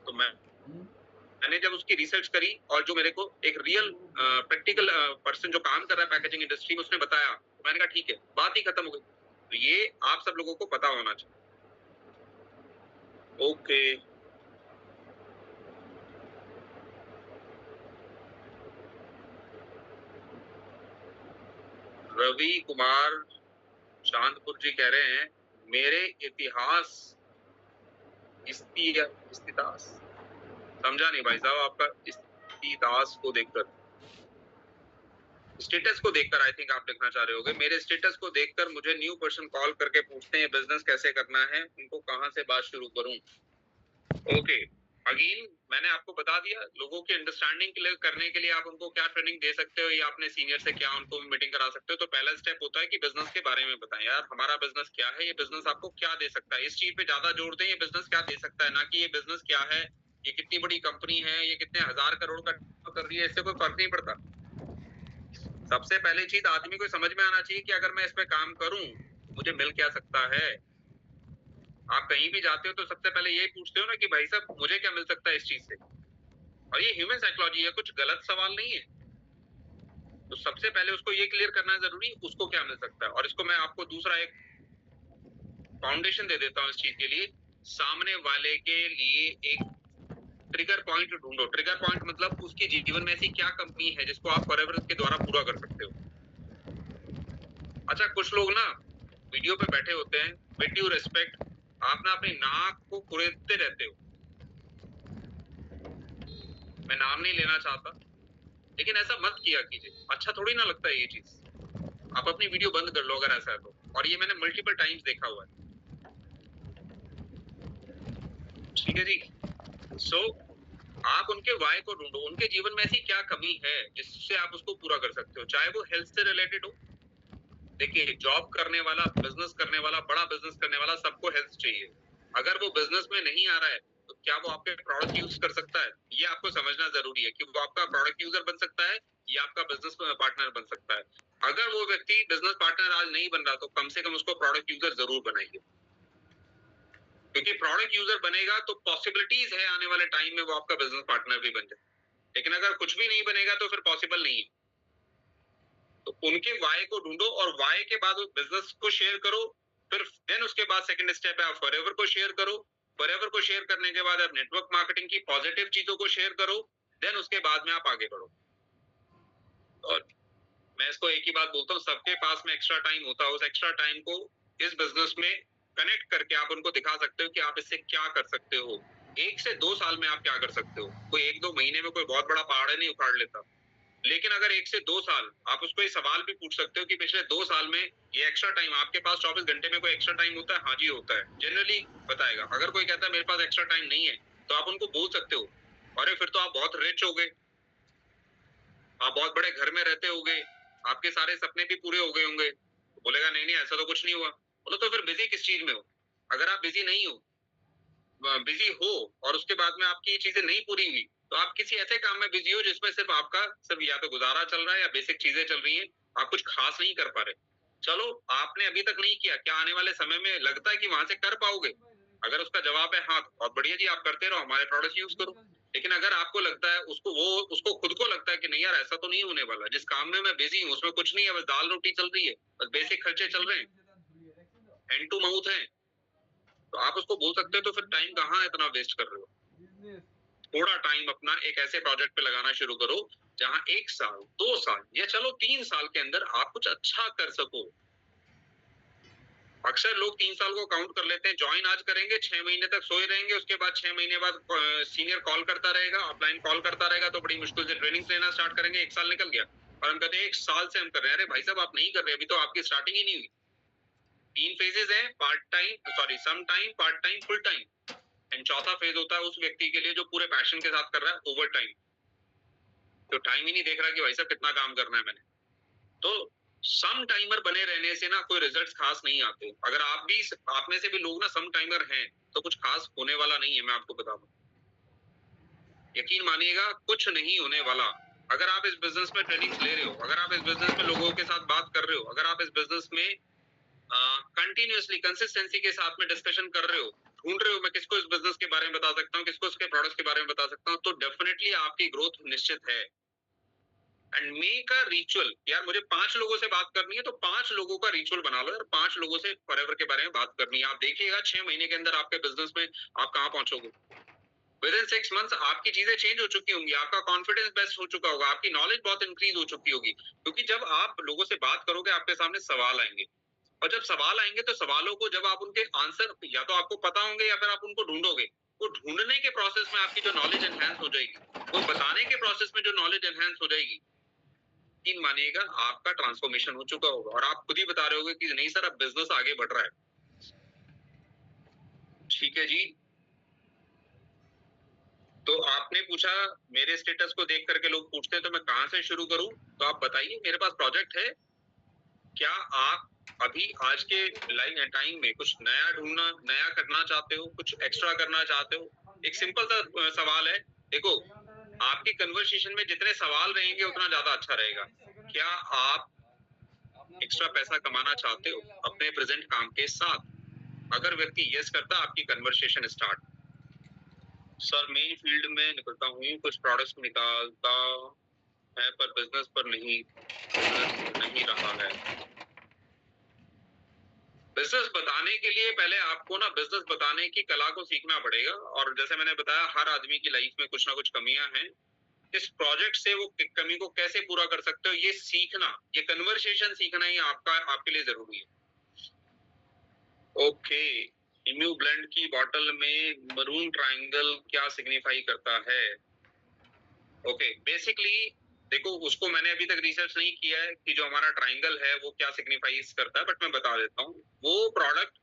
तो मैंने जब उसकी रिसर्च करी और जो मेरे को एक रियल प्रैक्टिकल पर्सन जो काम कर रहा है पैकेजिंग इंडस्ट्री में, उसने बताया, तो मैंने कहा ठीक है, बात ही खत्म हो गई। तो ये आप सब लोगों को पता होना चाहिए। ओके, रवि कुमार चांदपुर जी कह रहे हैं मेरे इतिहास इस्तितास, समझा नहीं भाई साहब आपका इस्तितास को देखकर, स्टेटस को देखकर आई थिंक आप लिखना चाह रहे होगे। मेरे स्टेटस को देखकर मुझे न्यू पर्सन कॉल करके पूछते हैं बिजनेस कैसे करना है, उनको कहां से बात शुरू करूं? ओके, अगेन मैंने आपको बता दिया, लोगों की अंडरस्टैंडिंग करने के लिए आप उनको क्या ट्रेनिंग दे सकते हो या अपने सीनियर से क्या उनको मीटिंग करा सकते हो। तो पहला स्टेप होता है कि बिजनेस के बारे में बताएं, यार हमारा बिजनेस क्या है, ये बिजनेस आपको क्या दे सकता है, इस चीज पे ज्यादा जोर दें, ये बिजनेस क्या दे सकता है, ना कि ये बिजनेस क्या है, ये कितनी बड़ी कंपनी है, ये कितने हजार करोड़ का कर रही है, इससे कोई फर्क नहीं पड़ता। सबसे पहली चीज आदमी को समझ में आना चाहिए कि अगर मैं इस पे काम करूं मुझे मिल क्या सकता है। आप कहीं भी जाते हो तो सबसे पहले यही पूछते हो ना कि भाई साहब मुझे क्या मिल सकता है इस चीज से, और ये ह्यूमन साइकोलॉजी है, कुछ गलत सवाल नहीं है। तो सबसे पहले उसको ये क्लियर करना जरूरी उसको क्या मिल सकता है। और इसको मैं आपको दूसरा एक फाउंडेशन दे देता हूँ इस चीज के लिए। सामने वाले के लिए एक ट्रिगर पॉइंट ढूंढो। ट्रिगर पॉइंट मतलब उसके जीवन में ऐसी क्या कमी है जिसको आप फॉरएवर के द्वारा पूरा कर सकते हो। अच्छा, कुछ लोग ना वीडियो पे बैठे होते हैं, विद ड्यू रिस्पेक्ट, आप ना अपनी नाक को कुरेदते रहते हो। मैं नाम नहीं लेना चाहता, लेकिन ऐसा मत किया कीजिए, अच्छा थोड़ी ना लगता है ये चीज। आप अपनी वीडियो बंद कर लो अगर ऐसा है तो, और ये मैंने मल्टीपल टाइम्स देखा हुआ है। ठीक है जी। सो आप उनके वाय को ढूंढो, उनके जीवन में ऐसी क्या कमी है जिससे आप उसको पूरा कर सकते हो, चाहे वो हेल्थ से रिलेटेड हो। देखिए, जॉब करने वाला, बिजनेस करने वाला, बड़ा बिजनेस करने वाला, सबको हेल्थ चाहिए। अगर वो बिजनेस में नहीं आ रहा है तो क्या वो आपके प्रोडक्ट यूज कर सकता है, ये आपको समझना जरूरी है कि वो आपका प्रोडक्ट यूजर बन सकता है या आपका बिजनेस पार्टनर बन सकता है। अगर वो व्यक्ति बिजनेस पार्टनर आज नहीं बन रहा तो कम से कम उसको प्रोडक्ट यूजर जरूर बनाइए, क्योंकि प्रोडक्ट यूजर बनेगा तो पॉसिबिलिटीज है आने वाले टाइम में वो आपका बिजनेस पार्टनर भी बन जाए। लेकिन अगर कुछ भी नहीं बनेगा तो फिर पॉसिबल नहीं है। तो उनके वाई को ढूंढो और वाई के बाद बिजनेस को शेयर करो। फिर देन उसके बाद सेकंड स्टेप है आप फॉरएवर को शेयर करो। फॉरएवर को शेयर करने के बाद आप नेटवर्क मार्केटिंग की पॉजिटिव चीजों को शेयर करो। देन उसके बाद में आप आगे बढ़ो। और मैं इसको एक ही बात बोलता हूँ, सबके पास में एक्स्ट्रा टाइम होता है, उस एक्स्ट्रा टाइम को इस बिजनेस में कनेक्ट करके आप उनको दिखा सकते हो कि आप इससे क्या कर सकते हो। 1 से 2 साल में आप क्या कर सकते हो। कोई 1-2 महीने में कोई बहुत बड़ा पहाड़ नहीं उखाड़ लेता। लेकिन अगर 1 से 2 साल आप उसको ये सवाल भी पूछ सकते हो कि पिछले 2 साल में ये एक्स्ट्रा टाइम आपके पास 24 घंटे में कोई एक्स्ट्रा टाइम होता है, हाँ जी होता है, जनरली बताएगा। अगर कोई कहता है मेरे पास एक्स्ट्रा टाइम नहीं है तो आप उनको बोल सकते हो अरे फिर तो आप बहुत रिच हो गए, आप बहुत बड़े घर में रहते होगे, आपके सारे सपने भी पूरे हो गए होंगे। तो बोलेगा नहीं नहीं ऐसा तो कुछ नहीं हुआ। बोलो तो फिर बिजी किस चीज में हो। अगर आप बिजी नहीं हो, बिजी हो और उसके बाद में आपकी ये चीजें नहीं पूरी हुई तो आप किसी ऐसे काम में बिजी हो जिसमें सिर्फ आपका सिर्फ या तो गुजारा चल रहा है या बेसिक चीजें चल रही हैं, आप कुछ खास नहीं कर पा रहे। चलो, आपने अभी तक नहीं किया, क्या आने वाले समय में लगता है कि वहां से कर पाओगे। अगर उसका जवाब है हाँ तो बहुत बढ़िया जी, आप करते रहो, हमारे प्रोडक्ट यूज करो। लेकिन अगर आपको लगता है उसको खुद को लगता है कि नहीं यार ऐसा तो नहीं होने वाला, जिस काम में मैं बिजी हूँ उसमें कुछ नहीं है, बस दाल रोटी चल रही है, बस बेसिक खर्चे चल रहे हैं, हैंड टू माउथ है, तो आप उसको बोल सकते हो तो फिर टाइम कहाँ इतना वेस्ट कर रहे हो। थोड़ा टाइम अपना एक ऐसे प्रोजेक्ट पे लगाना शुरू करो जहां 1 साल 2 साल या चलो 3 साल के अंदर आप कुछ अच्छा कर सको। अक्सर लोग 3 साल को काउंट कर लेते हैं, ज्वाइन आज करेंगे 6 महीने तक सोए रहेंगे, उसके बाद 6 महीने बाद सीनियर कॉल करता रहेगा, ऑफलाइन कॉल करता रहेगा तो बड़ी मुश्किल से ट्रेनिंग लेना स्टार्ट करेंगे, 1 साल निकल गया और हम कहते हैं 1 साल से हम कर रहे हैं। अरे भाई साहब आप नहीं कर रहे, अभी तो आपकी स्टार्टिंग ही नहीं हुई। 3 फेजेस है, part time sorry some time, part time, full time, and चौथा फेज होता है उस व्यक्ति के लिए जो पूरे पैशन के साथ कर रहा है ओवर टाइम, तो टाइम ही नहीं देख रहा कि भाई साहब कितना काम करना है मैंने। तो सम टाइमर बने रहने से ना कोई रिजल्ट्स खास नहीं आते। अगर आप में से भी लोग ना सम टाइमर हैं तो कुछ खास होने वाला नहीं है, मैं आपको बता दूं। यकीन मानिएगा कुछ नहीं होने वाला। अगर आप इस बिजनेस में ट्रेनिंग ले रहे हो, अगर आप इस बिजनेस में लोगों के साथ बात कर रहे हो, अगर आप इस बिजनेस में कंटिन्यूअसली कंसिस्टेंसी के साथ में डिस्कशन कर रहे हो, ढूंढ रहे हो मैं किसको इस बिजनेस के बारे में बता सकता हूँ, किसको इसके प्रोडक्ट्स के बारे में बता सकता हूँ, तो डेफिनेटली आपकी ग्रोथ निश्चित है। एंड मेक अ रिचुअल, यार मुझे 5 लोगों से बात करनी है तो 5 लोगों का रिचुअल बना लो यार, 5 लोगों से फॉरएवर के बारे में बात करनी है। आप देखिएगा 6 महीने के अंदर आपके बिजनेस में आप कहाँ पहुंचोगे। विद इन 6 मंथ्स आपकी चीजें चेंज हो चुकी होंगी, आपका कॉन्फिडेंस बेस्ट हो चुका होगा, आपकी नॉलेज बहुत इंक्रीज हो चुकी होगी। क्योंकि जब आप लोगों से बात करोगे आपके सामने सवाल आएंगे, और जब सवाल आएंगे तो सवालों को जब आप उनके आंसर या तो आपको पता होंगे या फिर आप उनको ढूंढोगे, वो ढूंढने के प्रोसेस में आपकी जो नॉलेज एनहेंस हो जाएगी, वो बताने के प्रोसेस में जो नॉलेज एनहेंस हो जाएगी, यकीन मानिएगा आपका ट्रांसफॉर्मेशन हो चुका होगा और आप खुद ही बता रहे होगे कि नहीं सर अब बिजनेस आगे बढ़ रहा है। ठीक है जी। तो आपने पूछा, मेरे स्टेटस को देख करके लोग पूछते हैं तो मैं कहाँ से शुरू करूं, तो आप बताइए मेरे पास प्रोजेक्ट है। क्या आप अभी आज के लाइव टाइम में कुछ नया ढूंढना, नया करना चाहते हो, कुछ एक्स्ट्रा करना चाहते हो? एक सिंपल सा सवाल है। देखो, आपकी कन्वर्सेशन में जितने सवाल रहेंगे उतना ज्यादा अच्छा रहेगा। क्या आप एक्स्ट्रा पैसा कमाना चाहते हो अपने प्रेजेंट काम के साथ? अगर व्यक्ति यस करता, आपकी conversation start. Sir main field में निकलता हूँ, कुछ प्रोडक्ट्स निकालता है पर बिजनेस पर नहीं रहा है। बिजनेस बताने के लिए पहले आपको ना बिजनेस बताने की कला को सीखना पड़ेगा। और जैसे मैंने बताया, हर आदमी की लाइफ में कुछ ना कुछ कमियां हैं। इस प्रोजेक्ट से वो कमी को कैसे पूरा कर सकते हो, ये सीखना, ये कन्वर्सेशन सीखना ही आपके लिए जरूरी है। ओके, इम्यू ब्लेंड की बॉटल में मरून ट्रायंगल क्या सिग्निफाई करता है? ओके, बेसिकली देखो, उसको मैंने अभी तक रिसर्च नहीं किया है कि जो हमारा ट्रायंगल है वो क्या सिग्निफाइज करता है, बट मैं बता देता हूँ। वो प्रोडक्ट,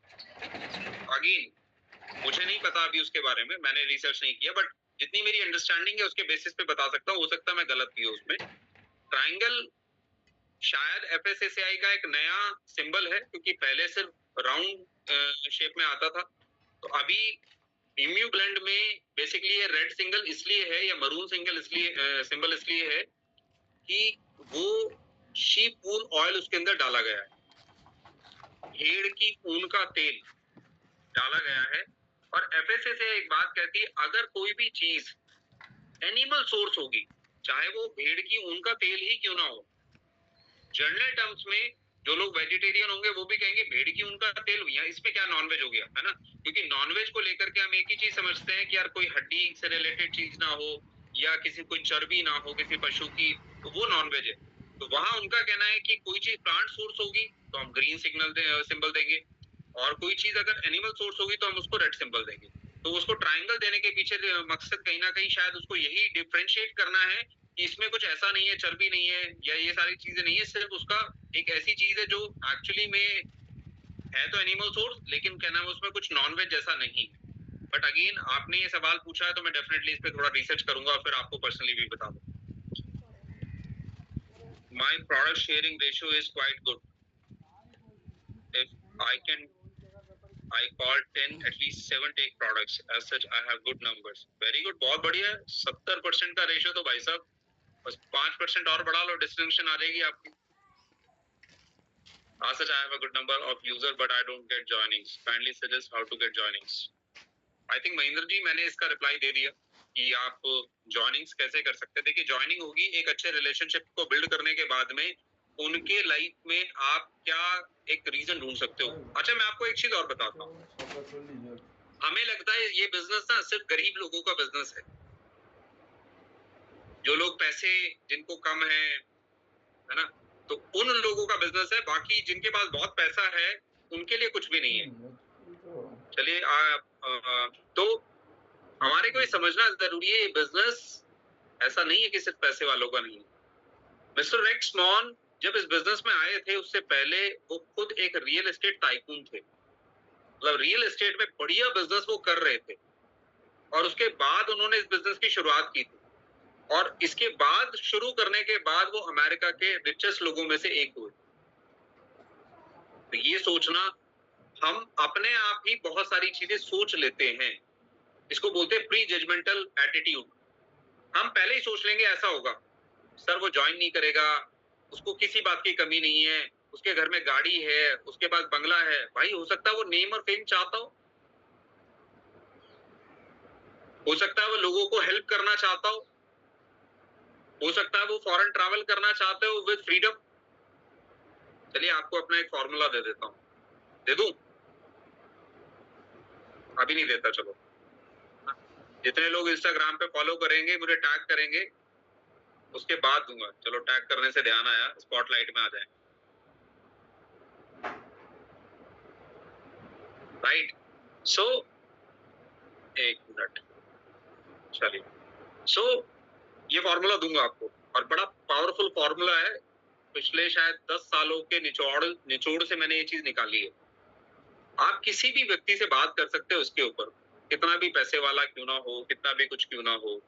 अगेन मुझे नहीं पता अभी उसके बारे में, मैंने रिसर्च नहीं किया, बट जितनी मेरी अंडरस्टैंडिंग है उसके बेसिस पे बता सकता हूँ। हो सकता है मैं गलत भी हूँ उसमें। ट्रायंगल शायद एफएसएसआई का एक नया सिंबल है, क्योंकि पहले सिर्फ राउंड शेप में आता था। तो अभी इम्यू ब्लेंड में बेसिकली ये रेड सिंगल इसलिए है या मरून सिंबल इसलिए है कि वो शीप ऊन ऑयल उसके अंदर डाला गया है, भेड़ की ऊन का तेल डाला गया है। और एफएसएसआई एक बात कहती है, अगर कोई भी चीज एनिमल सोर्स होगी, चाहे वो भेड़ की ऊन का तेल ही क्यों ना हो, जनरल टर्म्स में जो लोग वेजिटेरियन होंगे वो भी कहेंगे भेड़ की उनका तेल भैया, इसमें क्या नॉनवेज हो गया, है ना? क्योंकि नॉनवेज को लेकर के हम एक ही चीज समझते हैं कि यार कोई हड्डी से रिलेटेड चीज ना हो, या किसी कोई चर्बी ना हो किसी पशु की, तो वो नॉनवेज है। तो वहां उनका कहना है कि कोई चीज प्लांट सोर्स होगी तो हम ग्रीन सिंबल देंगे, और कोई चीज अगर एनिमल सोर्स होगी तो हम उसको रेड सिंबल देंगे। तो उसको ट्रायंगल देने के पीछे मकसद कहीं ना कहीं शायद उसको यही डिफरेंशिएट करना है कि इसमें कुछ ऐसा नहीं है, चर्बी नहीं है या ये सारी चीजें नहीं है, सिर्फ उसका एक ऐसी चीज है जो एक्चुअली में है तो एनिमल सोर्स, लेकिन क्या नाम है उसमें कुछ नॉनवेज जैसा नहीं है। बट अगेन आपने ये सवाल पूछा है तो मैं डेफिनेटली इस पे थोड़ा रिसर्च करूंगा और फिर आपको पर्सनली भी बता दूं। My product sharing ratio is quite good. If I call 10, at least 7 take products. As such, I have good numbers. Very good, बहुत बढ़िया। 70% का रेशियो तो भाई साहब, बस 5% और बढ़ा लो, डिस्टिंक्शन आ जाएगी आपकी। As such, I have a good number of user, but I don't get joinings. Kindly suggest how to get joinings. I think Mahendra ji, मैंने इसका रिप्लाई दे दिया कि आप जॉइनिंग्स कैसे कर सकते हैं। देखिए, जॉइनिंग होगी एक अच्छे रिलेशनशिप को बिल्ड करने के बाद में, उनके लाइफ में आप क्या एक रीजन ढूंढ सकते हो। अच्छा, मैं आपको एक चीज और बताता हूँ। हमें लगता है ये बिजनेस ना सिर्फ गरीब लोगों का बिजनेस है, जो लोग पैसे जिनको कम है ना, तो उन लोगों का बिजनेस है। बाकी जिनके पास बहुत पैसा है उनके लिए कुछ भी नहीं है। चलिए, तो हमारे को ये समझना जरूरी है, ये बिजनेस ऐसा नहीं है कि सिर्फ पैसे वालों का नहीं है। मिस्टर रेक्स मॉन जब इस बिजनेस में आए थे, उससे पहले वो खुद एक रियल एस्टेट टाइकून थे। मतलब रियल एस्टेट में बढ़िया बिजनेस वो कर रहे थे, और उसके बाद उन्होंने इस बिजनेस की शुरुआत की थी। और इसके बाद शुरू करने के बाद वो अमेरिका के रिचेस्ट लोगों में से एक हुए। तो ये सोचना, हम अपने आप ही बहुत सारी चीजें सोच लेते हैं, इसको बोलते हैं प्री जजमेंटल एटीट्यूड। हम पहले ही सोच लेंगे ऐसा होगा, सर वो ज्वाइन नहीं करेगा, उसको किसी बात की कमी नहीं है, उसके घर में गाड़ी है, उसके पास बंगला है। भाई हो सकता है वो नेम और फेम चाहता हो सकता है वो लोगों को हेल्प करना चाहता हो सकता है वो फॉरेन ट्रैवल करना चाहते हो विद फ्रीडम। चलिए, आपको अपना एक फॉर्मूला दे देता हूँ। दे दूं? अभी नहीं देता, चलो। जितने लोग इंस्टाग्राम पे फॉलो करेंगे, मुझे टैग करेंगे, उसके बाद दूंगा। चलो, टैग करने से ध्यान आया, स्पॉटलाइट में आ जाए। राइट, सो एक मिनट, चलिए। सो ये फॉर्मूला दूंगा आपको, और बड़ा पावरफुल फॉर्मूला है। पिछले शायद 10 सालों के निचोड़ से मैंने ये चीज निकाली है। आप किसी भी व्यक्ति से बात कर सकते हो इसके ऊपर। कितना भी पैसे वाला क्यों ना हो, कितना भी कुछ क्यों ना हो,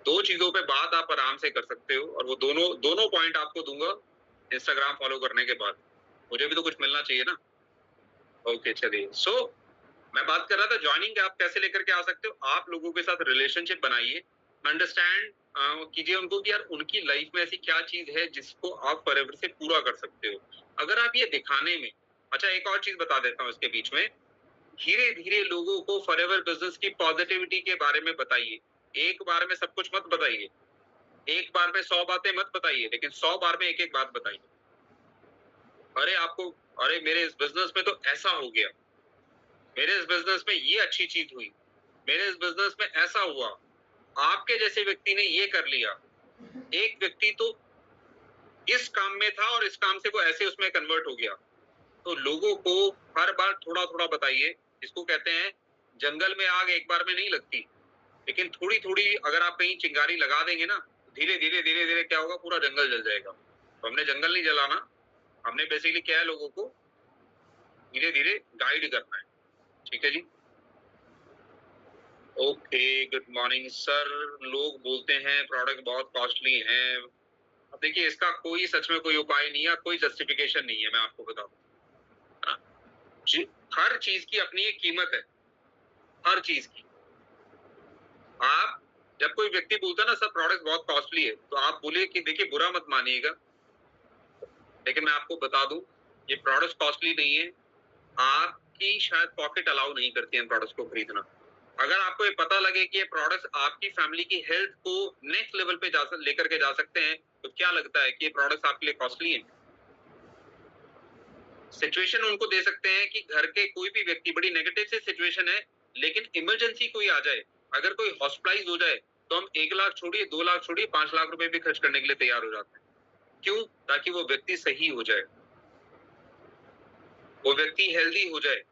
2 चीजों पे बात आप आराम से कर सकते हो, और वो दोनों पॉइंट आपको दूंगा इंस्टाग्राम फॉलो करने के बाद। मुझे भी तो कुछ मिलना चाहिए ना। ओके चलिए, सो मैं बात कर रहा था ज्वाइनिंग आप कैसे लेकर के आ सकते हो। आप लोगों के साथ रिलेशनशिप बनाइए, अंडरस्टैंड कीजिए उनको कि यार उनकी लाइफ में ऐसी क्या चीज है जिसको आप फॉरएवर से पूरा कर सकते हो। अगर आप ये दिखाने में, अच्छा एक और चीज बता देता हूँ इसके बीच में, धीरे धीरे लोगों को फॉरएवर बिजनेस की पॉजिटिविटी के बारे में बताइए। एक बार में सब कुछ मत बताइए, एक बार में 100 बातें मत बताइए, लेकिन 100 बार में एक एक बात बताइए। अरे आपको, अरे मेरे इस बिजनेस में तो ऐसा हो गया, मेरे इस बिजनेस में ये अच्छी चीज हुई, मेरे इस बिजनेस में ऐसा हुआ, आपके जैसे व्यक्ति ने ये कर लिया। एक व्यक्ति तो इस काम में था और इस काम से वो ऐसे उसमें कन्वर्ट हो गया। तो लोगों को हर बार थोड़ा थोड़ा बताइए। जिसको कहते हैं जंगल में आग एक बार में नहीं लगती, लेकिन थोड़ी थोड़ी अगर आप कहीं चिंगारी लगा देंगे ना, धीरे धीरे धीरे धीरे क्या होगा, पूरा जंगल जल जाएगा। तो हमने जंगल नहीं जलाना, हमने बेसिकली क्या है, लोगों को धीरे धीरे गाइड करना है। ठीक है जी। Okay, good morning sir. लोग बोलते हैं प्रोडक्ट बहुत कॉस्टली हैं। अब देखिए इसका कोई सच में कोई उपाय नहीं है, कोई जस्टिफिकेशन नहीं है, मैं आपको बता दूं। हर चीज की अपनी एक कीमत है, हर चीज की। आप जब कोई व्यक्ति बोलता है ना सर प्रोडक्ट बहुत कॉस्टली है, तो आप बोलिए कि देखिए बुरा मत मानिएगा, लेकिन मैं आपको बता दूं ये प्रोडक्ट कॉस्टली नहीं है। आपकी शायद पॉकेट अलाउ नहीं करती है प्रोडक्ट्स को खरीदना। अगर आपको ये पता लगे कि ये प्रोडक्ट्स आपकी फैमिली की हेल्थ को नेक्स्ट लेवल पे लेकर के जा सकते हैं, तो क्या लगता है कि ये प्रोडक्ट्स आपके लिए कॉस्टली हैं? सिचुएशन उनको दे सकते हैं कि घर के कोई भी व्यक्ति, बड़ी नेगेटिव सी सिचुएशन है, लेकिन इमरजेंसी कोई आ जाए, अगर कोई हॉस्पिटलाइज हो जाए, तो हम 1 लाख छोड़िए, 2 लाख छोड़िए, 5 लाख रुपए भी खर्च करने के लिए तैयार हो जाते हैं। क्यों? ताकि वो व्यक्ति सही हो जाए, वो व्यक्ति हेल्दी हो जाए।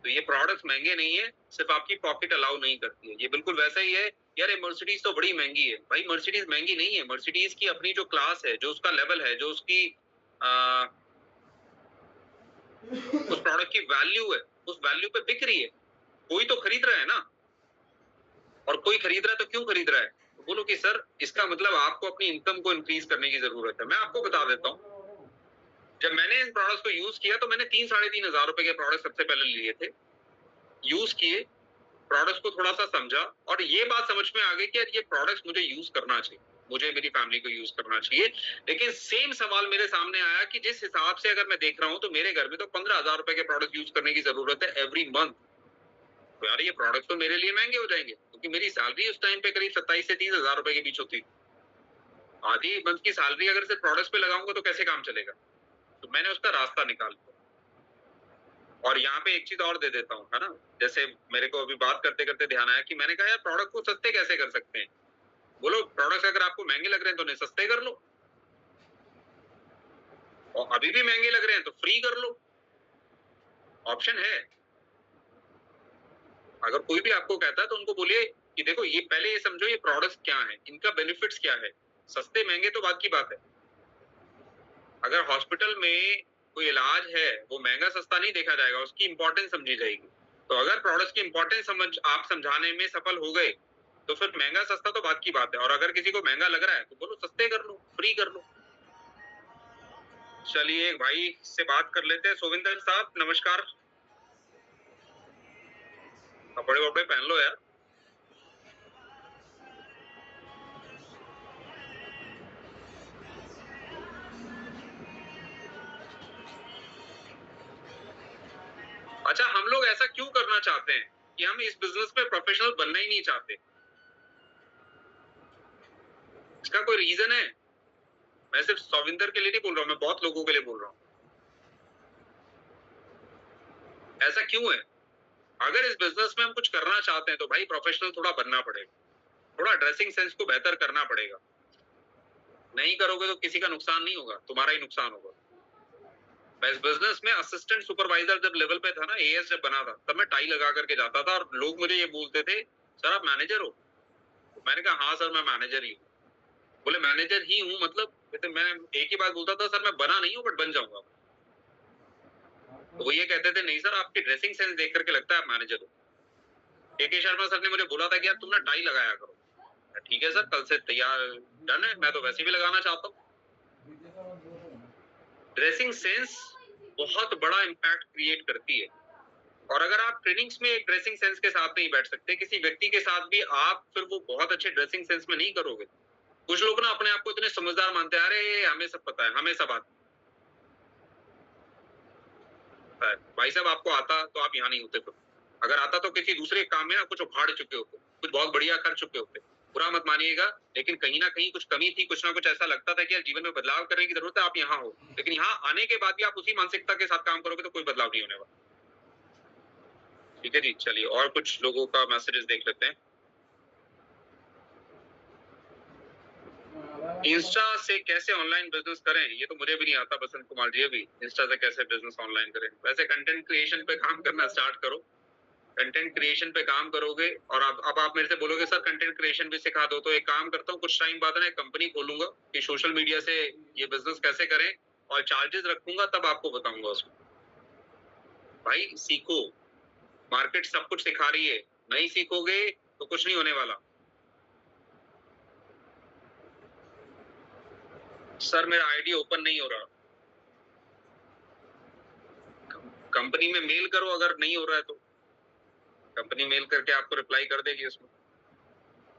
तो ये प्रोडक्ट्स महंगे नहीं है, सिर्फ आपकी पॉकेट अलाउ नहीं करती है। ये बिल्कुल वैसा ही है, यार ये मर्सिडीज तो बड़ी महंगी है। भाई मर्सिडीज महंगी नहीं है, मर्सिडीज की अपनी जो क्लास है, जो उसका लेवल है, जो उसकी उस प्रोडक्ट की वैल्यू है, उस वैल्यू पे बिक रही है। कोई तो खरीद रहा है ना, और कोई खरीद रहा है तो क्यों खरीद रहा है? तो बोलो कि सर इसका मतलब आपको अपनी इनकम को इंक्रीज करने की जरूरत है। मैं आपको बता देता हूँ, जब मैंने इन प्रोडक्ट्स को यूज किया तो मैंने 3-3.5 हजार रुपए के प्रोडक्ट सबसे पहले लिए थे, यूज किए, प्रोडक्ट्स को थोड़ा सा समझा, और ये बात समझ में आ गई कि यार ये प्रोडक्ट्स मुझे यूज करना चाहिए, मुझे मेरी फैमिली को यूज करना चाहिए। लेकिन सेम सवाल मेरे सामने आया कि जिस हिसाब से अगर मैं देख रहा हूं तो मेरे घर में तो 15,000 रुपए के प्रोडक्ट यूज करने की जरूरत है एवरी मंथ। तो यार ये प्रोडक्ट तो मेरे लिए महंगे हो जाएंगे, क्योंकि मेरी सैलरी उस टाइम पे करीब 27 से 30 हजार रुपए के बीच होती। आधी मंथ की सैलरी अगर सिर्फ प्रोडक्ट्स पे लगाऊंगा तो कैसे काम चलेगा? तो मैंने उसका रास्ता निकाल लिया। और यहाँ पे एक चीज और दे देता हूँ, है ना, जैसे मेरे को अभी बात करते करते ध्यान आया कि मैंने कहा यार प्रोडक्ट को सस्ते कैसे कर सकते हैं। बोलो प्रोडक्ट्स अगर आपको महंगे लग रहे हैं तो उन्हें सस्ते कर लो, और अभी भी महंगे लग रहे हैं तो फ्री कर लो, ऑप्शन है। अगर कोई भी आपको कहता है तो उनको बोलिए कि देखो ये पहले ये समझो ये प्रोडक्ट्स क्या है, इनका बेनिफिट्स क्या है। सस्ते महंगे तो बात की बात है, अगर हॉस्पिटल में कोई इलाज है वो महंगा सस्ता नहीं देखा जाएगा, उसकी इंपॉर्टेंस समझी जाएगी। तो अगर प्रोडक्ट्स की इंपॉर्टेंस आप समझाने में सफल हो गए तो फिर महंगा सस्ता तो बात की बात है। और अगर किसी को महंगा लग रहा है तो बोलो सस्ते कर लो, फ्री कर लो। चलिए एक भाई से बात कर लेते हैं। सोविंदर साहब नमस्कार। कपड़े वपड़े पहन लो यार। अच्छा, हम लोग ऐसा क्यों करना चाहते हैं कि हम इस बिजनेस में प्रोफेशनल बनना ही नहीं चाहते? इसका कोई रीजन है? मैं सिर्फ सोविंदर के लिए नहीं बोल रहा हूँ, मैं बहुत लोगों के लिए बोल रहा हूँ। ऐसा क्यों है? अगर इस बिजनेस में हम कुछ करना चाहते हैं तो भाई प्रोफेशनल थोड़ा बनना पड़ेगा, थोड़ा ड्रेसिंग सेंस को बेहतर करना पड़ेगा। नहीं करोगे तो किसी का नुकसान नहीं होगा, तुम्हारा ही नुकसान होगा। मैं इस बिजनेस में असिस्टेंट सुपरवाइजर जब लेवल पे था ना, एएस जब बना था, तब मैं टाई लगा करके जाता था और लोग मुझे ये बोलते थे सर आप मैनेजर हो? तो मैंने कहा हाँ सर मैं मैनेजर ही हूँ। बोले मैनेजर ही हूँ मतलब? मैं एक ही बात बोलता था, सर मैं बना नहीं हूँ बट बन जाऊंगा। तो वो ये कहते थे नहीं सर आपकी ड्रेसिंग सेंस देख करके लगता है आप मैनेजर हो। के शर्मा सर ने मुझे बोला था कि यार तुम ना टाई लगाया करो। ठीक है सर कल से तैयार डन है, मैं तो वैसे भी लगाना चाहता हूँ। ड्रेसिंग सेंस बहुत बड़ा इम्पैक्ट क्रिएट करती है, और अगर आप ट्रेनिंग्स में एक ड्रेसिंग सेंस के साथ नहीं बैठ सकते, किसी व्यक्ति के साथ भी आप फिर वो बहुत अच्छे ड्रेसिंग सेंस में नहीं करोगे। कुछ लोग ना अपने आप को इतने समझदार मानते हैं, अरे हमें सब पता है, हमें सब आता है। भाई साहब आपको आता तो आप यहाँ नहीं होते, फिर अगर आता तो किसी दूसरे काम में ना कुछ उखाड़ चुके होते, कुछ बहुत बढ़िया कर चुके होते। बुरा मत मानिएगा, लेकिन कहीं ना कहीं कुछ कमी थी, कुछ ना कुछ ऐसा लगता था कि यार जीवन में बदलाव करने की जरूरत है, आप यहाँ हो। लेकिन यहाँ आने के बाद भी आप उसी मानसिकता के साथ काम करोगे तो कोई बदलाव नहीं होने वाला। ठीक है जी, चलिए और कुछ लोगों का मैसेजेस देख लेते हैं। इंस्टा से कैसे ऑनलाइन बिजनेस करें, ये तो मुझे भी नहीं आता बसंत कुमार जी। अभी इंस्टा से कैसे बिजनेस ऑनलाइन करें, वैसे कंटेंट क्रिएशन पे काम करना स्टार्ट करो। कंटेंट क्रिएशन पे काम करोगे और अब आप मेरे से बोलोगे सर कंटेंट क्रिएशन भी सिखा दो, तो एक काम करता हूँ कुछ टाइम बाद ना एक कंपनी खोलूंगा कि सोशल मीडिया से ये बिजनेस कैसे करें, और चार्जेस रखूंगा, तब आपको बताऊंगा उसको। भाई सीखो, मार्केट सब कुछ सिखा रही है, नहीं सीखोगे तो कुछ नहीं होने वाला। सर मेरा आईडी ओपन नहीं हो रहा। कंपनी में मेल करो, अगर नहीं हो रहा है तो कंपनी मेल करके आपको रिप्लाई कर देगी उसमें।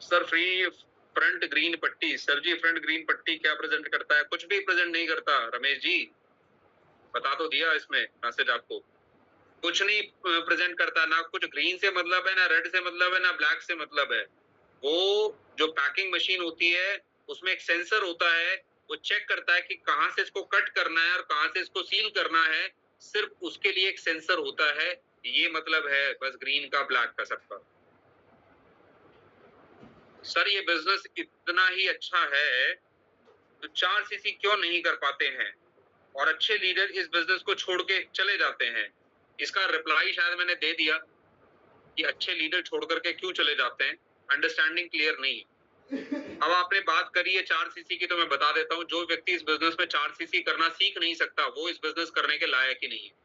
सर फ्री फ्रंट ग्रीन पट्टी, सर जी फ्रंट ग्रीन पट्टी क्या प्रेजेंट करता है? कुछ भी प्रेजेंट नहीं करता रमेश जी, बता तो दिया इसमें मैसेज आपको। कुछ नहीं प्रेजेंट करता, ना कुछ ग्रीन से मतलब है, ना रेड से मतलब है, ना ब्लैक से मतलब है। वो जो पैकिंग मशीन होती है उसमें एक सेंसर होता है, वो चेक करता है कि कहां से इसको कट करना है और कहां से इसको सील करना है, सिर्फ उसके लिए एक सेंसर होता है। ये मतलब है बस ग्रीन का ब्लैक का सबका। सर ये बिजनेस इतना ही अच्छा है तो 4 सीसी क्यों नहीं कर पाते हैं, और अच्छे लीडर इस बिजनेस को छोड़ के चले जाते हैं? इसका रिप्लाई शायद मैंने दे दिया कि अच्छे लीडर छोड़ करके क्यों चले जाते हैं, अंडरस्टैंडिंग क्लियर नहीं है। अब आपने बात करी है 4 सीसी की, तो मैं बता देता हूँ, जो व्यक्ति इस बिजनेस में 4 सीसी करना सीख नहीं सकता वो इस बिजनेस करने के लायक ही नहीं है।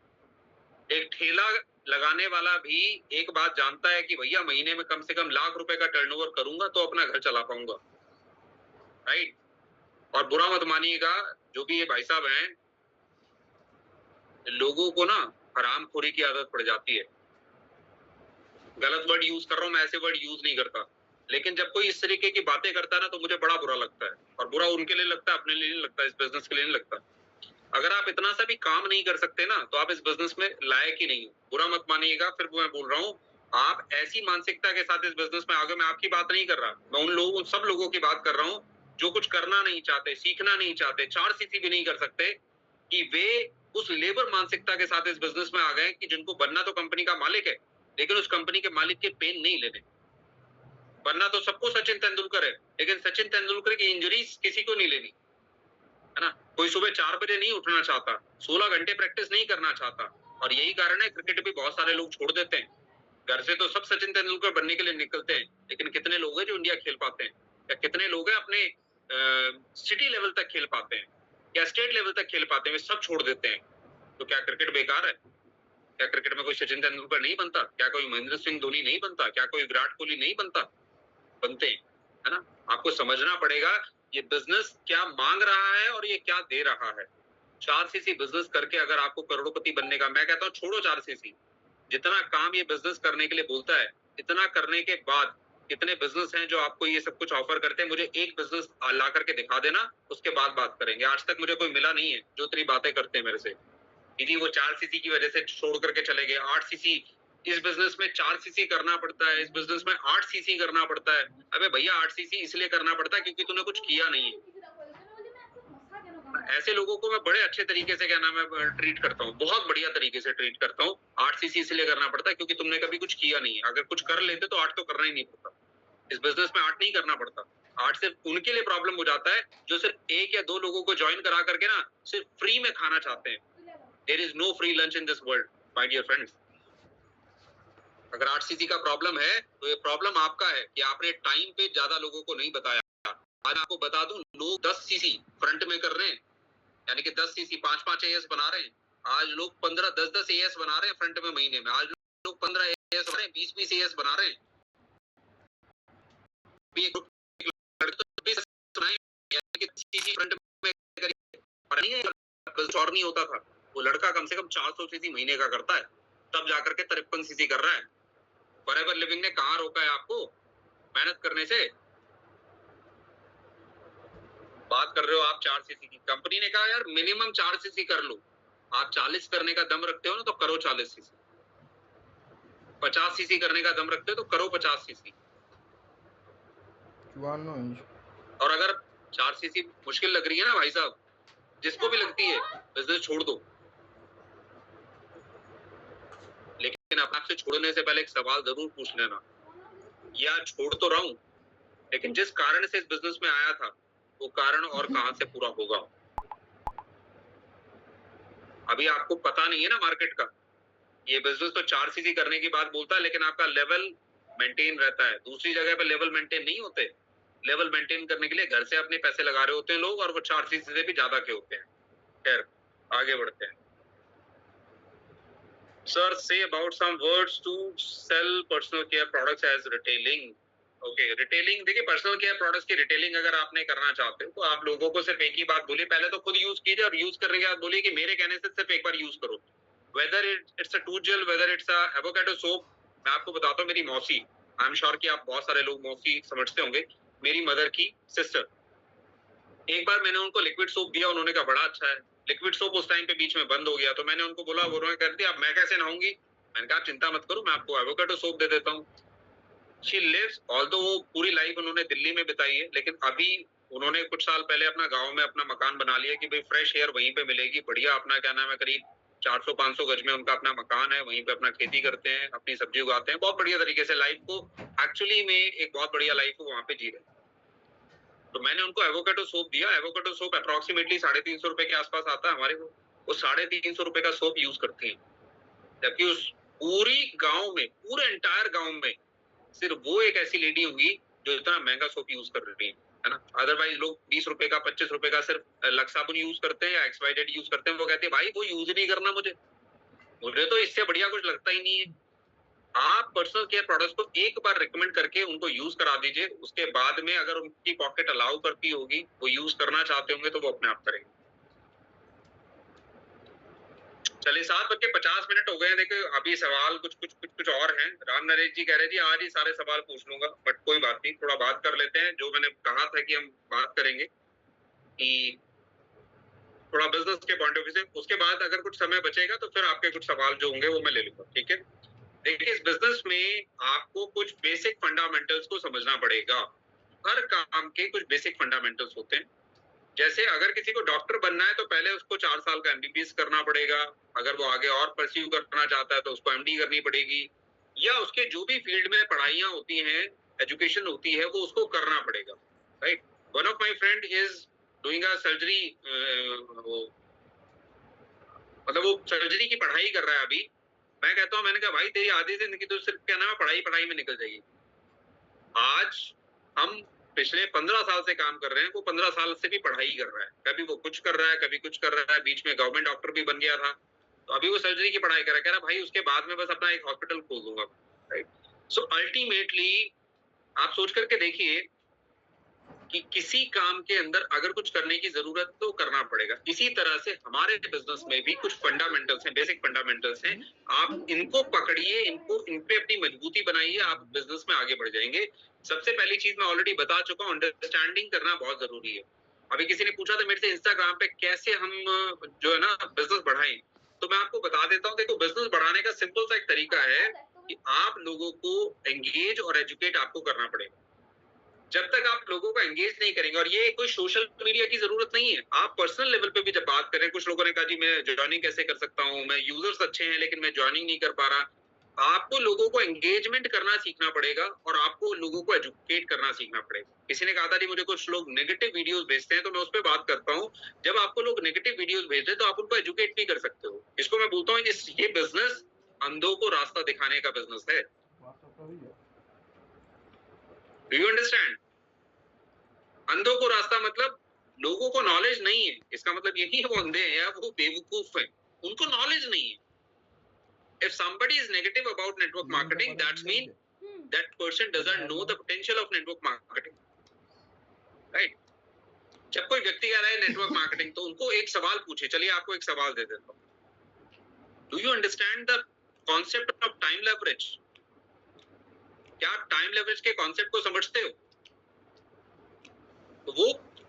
एक ठेला लगाने वाला भी एक बात जानता है कि भैया महीने में कम से कम ₹1,00,000 का टर्नओवर करूंगा तो अपना घर चला पाऊंगा, राइट? और बुरा मत मानिएगा, जो भी ये भाई साहब हैं, लोगों को ना हरामखोरी की आदत पड़ जाती है। गलत वर्ड यूज कर रहा हूं मैं, ऐसे वर्ड यूज नहीं करता, लेकिन जब कोई इस तरीके की बातें करता है ना तो मुझे बड़ा बुरा लगता है, और बुरा उनके लिए लगता है, अपने लिए नहीं लगता, इस बिजनेस के लिए नहीं लगता। अगर आप इतना सा भी काम नहीं कर सकते ना तो आप इस बिजनेस में लायक ही नहीं हो। बुरा मत मानिएगा, फिर मैं बोल रहा हूँ, आप ऐसी मानसिकता के साथ इस बिजनेस में आ गए। मैं आपकी बात नहीं कर रहा, मैं उन सब लोगों की बात कर रहा हूँ जो कुछ करना नहीं चाहते, सीखना नहीं चाहते, 4 सीसी भी नहीं कर सकते, कि वे उस लेबर मानसिकता के साथ इस बिजनेस में आ गए कि जिनको बनना तो कंपनी का मालिक है, लेकिन उस कंपनी के मालिक के पेन नहीं लेने। बनना तो सबको सचिन तेंदुलकर है, लेकिन सचिन तेंदुलकर की इंजरीज किसी को नहीं लेनी, है ना? कोई सुबह 4 बजे नहीं उठना चाहता, 16 घंटे प्रैक्टिस नहीं करना चाहता, और यही कारण है क्रिकेट भी बहुत सारे लोग छोड़ देते हैं। घर से तो सब सचिन तेंदुलकर बनने के लिए निकलते हैं, लेकिन कितने लोग हैं जो इंडिया खेल पाते हैं, या कितने लोग हैं अपने सिटी लेवल तक खेल पाते हैं, या स्टेट लेवल तक खेल पाते हैं, वे सब छोड़ देते हैं। तो क्या क्रिकेट बेकार है? क्या क्रिकेट में कोई सचिन तेंदुलकर नहीं बनता? क्या कोई महेंद्र सिंह धोनी नहीं बनता? क्या कोई विराट कोहली नहीं बनता? बनते हैं, है ना? आपको समझना पड़ेगा ये बिजनेस क्या मांग रहा है और ये क्या दे रहा है। 4 सीसी बिजनेस करके अगर आपको करोड़पति बनने का, मैं कहता हूँ छोड़ो 4 सीसी, जितना काम ये बिजनेस करने के लिए बोलता है, इतना करने के बाद कितने बिजनेस हैं जो आपको ये सब कुछ ऑफर करते हैं? मुझे एक बिजनेस ला करके दिखा देना, उसके बाद बात करेंगे। आज तक मुझे कोई मिला नहीं है जो तेरी बातें करते हैं मेरे से। दीदी वो 4 सीसी की वजह से छोड़ करके चले गए। 8 सीसी, इस बिजनेस में 4 सीसी करना पड़ता है, इस बिजनेस में 8 सीसी करना पड़ता है। अबे भैया 8 सीसी इसलिए करना पड़ता है क्योंकि तूने कुछ किया नहीं है। ऐसे लोगों को मैं बड़े अच्छे तरीके से, क्या नाम है, ट्रीट करता हूँ, बहुत बढ़िया तरीके से ट्रीट करता हूँ। 8 सीसी इसलिए करना पड़ता है क्योंकि तुमने कभी कुछ किया नहीं है। अगर कुछ कर लेते तो 8 तो करना ही नहीं पड़ता। इस बिजनेस में 8 नहीं करना पड़ता। 8 सिर्फ उनके लिए प्रॉब्लम हो जाता है जो सिर्फ 1 या 2 लोगों को ज्वाइन करा करके ना सिर्फ फ्री में खाना चाहते हैं। There is no free lunch in this world, my dear friends. अगर 8 सीसी का प्रॉब्लम है तो ये प्रॉब्लम आपका है कि आपने टाइम पे ज्यादा लोगों को नहीं बताया। आज आपको बता दूं, लोग 10 सीसी फ्रंट में कर रहे हैं, यानी कि 10 सीसी 5-5 AS बना रहे हैं, आज लोग 15-10-10 एएस बना रहे हैं फ्रंट में महीने में। आज लोग 15 एएस बना रहे हैं, 20-20 एएस बना रहे हैं। भी एक फ्रंट में और नहीं होता था। वो लड़का कम से कम 400 सीसी महीने का करता है, तब जाकर के 53 सीसी कर रहा है। फॉरएवर लिविंग ने कहां रोका है आपको मेहनत करने से? बात कर रहे हो आप 4 सीसी की, कंपनी ने कहा यार मिनिमम 4 सीसी कर लो। आप 40 करने का दम रखते हो ना तो करो 40 सीसी, 50 सीसी करने का दम रखते हो तो करो 50 सीसी। 54 इंच। और अगर 4 सीसी मुश्किल लग रही है ना भाई साहब, जिसको भी लगती है, बिजनेस छोड़ दो। लेकिन आपसे छोड़ने से पहले एक सवाल जरूर पूछ लेना, या छोड़ तो रहा हूं, लेकिन जिस कारण से इस बिजनेस में आया था वो कारण और कहां से पूरा होगा? अभी आपको पता नहीं है ना मार्केट का। ये बिजनेस तो 4 सीसी करने की बात बोलता है, लेकिन आपका लेवल मेंटेन रहता है। दूसरी जगह पे लेवल मेंटेन नहीं होते। लेवल मेंटेन करने के लिए घर से अपने पैसे लगा रहे होते हैं लोग, और वो 4 सीसी से भी ज्यादा के होते हैं। खैर आगे बढ़ते हैं। Sir say about some words to sell personal care products as retailing. Okay, retailing देखिए, पर्सनल केयर प्रोडक्ट्स की रिटेलिंग अगर आपने करना चाहते हो तो आप लोगों को सिर्फ एक ही बात बोलिए, पहले तो खुद यूज कीजिए, और यूज करने के बाद बोलिए कि मेरे कहने से सिर्फ एक बार यूज करो। Whether it's a tooth gel, whether it's a avocado soap. मैं आपको बताता हूँ, मेरी मौसी, आई एम श्योर कि आप बहुत सारे लोग मौसी समझते होंगे, मेरी मदर की सिस्टर, एक बार मैंने उनको लिक्विड सोप दिया, उन्होंने कहा बड़ा अच्छा है। लिक्विड सोप उस टाइम पे बीच में बंद हो गया, तो मैंने उनको बोला, उन्होंने कह दिया अब मैं कैसे नहाऊंगी? मैंने कहा चिंता मत करो, मैं आपको एवोकाडो सोप दे देता हूँ। शी लिव्स, ऑल्दो वो पूरी लाइफ उन्होंने दिल्ली में बिताई है, लेकिन अभी उन्होंने कुछ साल पहले अपना गांव में अपना मकान बना लिया कि भाई फ्रेश एयर वहीं पे मिलेगी, बढ़िया अपना क्या नाम है, करीब 400-500 गज में उनका अपना मकान है, वहीं पे अपना खेती करते हैं, अपनी सब्जी उगाते हैं, बहुत बढ़िया तरीके से लाइफ को, एक्चुअली में एक बहुत बढ़िया लाइफ को वहां पे जी रहे हैं। तो मैंने उनको एवोकाडो सोप दिया। एवोकाडो सोप अप्रोक्सीमेटली 350 रुपए के आसपास आता है हमारे को। वो 350 रुपए का सोप यूज करती है, जबकि उस पूरी गांव में, पूरे एंटायर गांव में सिर्फ वो एक ऐसी लेडी होगी जो इतना महंगा सोप यूज कर रही है ना। अदरवाइज लोग 20 रुपए का, 25 रुपए का सिर्फ लक्स साबुन यूज करते हैं या XYZ यूज करते हैं। वो कहते हैं भाई वो यूज नहीं करना, मुझे तो इससे बढ़िया कुछ लगता ही नहीं है। आप पर्सनल केयर प्रोडक्ट्स को एक बार रिकमेंड करके उनको यूज करा दीजिए, उसके बाद में अगर उनकी पॉकेट अलाउ करती होगी, वो यूज करना चाहते होंगे, तो वो अपने आप करेंगे। चलिए 7:50 हो गए हैं। देखिए अभी सवाल कुछ और हैं। राम नरेश जी कह रहे जी आज ही सारे सवाल पूछ लूंगा, बट कोई बात नहीं, थोड़ा बात कर लेते हैं। जो मैंने कहा था कि हम बात करेंगे कि थोड़ा बिजनेस के पॉइंट ऑफ व्यू से, उसके बाद अगर कुछ समय बचेगा तो फिर आपके कुछ सवाल जो होंगे वो मैं ले लूंगा, ठीक है। देखिए इस बिजनेस में आपको कुछ बेसिक फंडामेंटल्स को समझना पड़ेगा। हर काम के कुछ बेसिक फंडामेंटल्स होते हैं। जैसे अगर किसी को डॉक्टर बनना है तो पहले उसको 4 साल का MBBS करना पड़ेगा। अगर वो आगे और परस्यू करना चाहता है तो उसको MD करनी पड़ेगी, या उसके जो भी फील्ड में पढ़ाइयां होती हैं, एजुकेशन होती है, वो उसको करना पड़ेगा, right. One of my friend is doing a surgery, मतलब वो सर्जरी की पढ़ाई कर रहा है अभी। मैं कहता हूँ, मैंने कहा भाई तेरी आधी जिंदगी तो सिर्फ क्या नाम है पढ़ाई पढ़ाई में निकल जाएगी। आज हम पिछले 15 साल से काम कर रहे हैं, वो 15 साल से भी पढ़ाई कर रहा है। कभी वो कुछ कर रहा है, कभी कुछ कर रहा है, बीच में गवर्नमेंट डॉक्टर भी बन गया था, तो अभी वो सर्जरी की पढ़ाई कर रहा है। कह रहा भाई उसके बाद में बस अपना एक हॉस्पिटल खोल दूंगा, राइट। सो अल्टीमेटली आप सोच करके देखिए कि किसी काम के अंदर अगर कुछ करने की जरूरत तो करना पड़ेगा। इसी तरह से हमारे बिजनेस में भी कुछ फंडामेंटल्स हैं, बेसिक फंडामेंटल्स हैं। आप इनको पकड़िए, इन पे अपनी मजबूती बनाइए, आप बिजनेस में आगे बढ़ जाएंगे। सबसे पहली चीज मैं ऑलरेडी बता चुका हूँ, अंडरस्टैंडिंग करना बहुत जरूरी है। अभी किसी ने पूछा था मेरे से इंस्टाग्राम पे कैसे हम जो है ना बिजनेस बढ़ाएं, तो मैं आपको बता देता हूँ। देखो बिजनेस बढ़ाने का सिंपल सा एक तरीका है कि आप लोगों को एंगेज और एजुकेट आपको करना पड़ेगा। जब तक आप लोगों को एंगेज नहीं करेंगे, और ये कोई सोशल मीडिया की जरूरत नहीं है, आप पर्सनल लेवल पे भी जब बात करें, कुछ लोगों ने कहा जी मैं ज्वाइनिंग कैसे कर सकता हूँ, मैं यूजर्स अच्छे हैं लेकिन मैं ज्वाइनिंग नहीं कर पा रहा। आपको लोगों को एंगेजमेंट करना सीखना पड़ेगा, और आपको लोगों को एजुकेट करना सीखना पड़ेगा। किसी ने कहा था जी मुझे कुछ लोग नेगेटिव वीडियोस भेजते हैं, तो मैं उस पर बात करता हूँ। जब आपको लोग नेगेटिव वीडियोस भेजते हैं तो आप उनको एजुकेट भी कर सकते हो। इसको मैं बोलता हूँ ये बिजनेस अंधों को रास्ता दिखाने का बिजनेस है। Do you understand? अंधों को रास्ता मतलब लोगों को नॉलेज नहीं है, इसका मतलब यही है वो अंधे हैं या वो बेवकूफ हैं। उनको नॉलेज नहीं है. If somebody is negative about network marketing, that means that person doesn't know the potential of network marketing, right? जब कोई व्यक्ति कह रहा है नेटवर्क मार्केटिंग, तो उनको एक सवाल पूछे. चलिए आपको एक सवाल दे देता हूँ. Do you understand the concept of time leverage? क्या आप टाइम लेवरेज के कॉन्सेप्ट को समझते हो? तो वो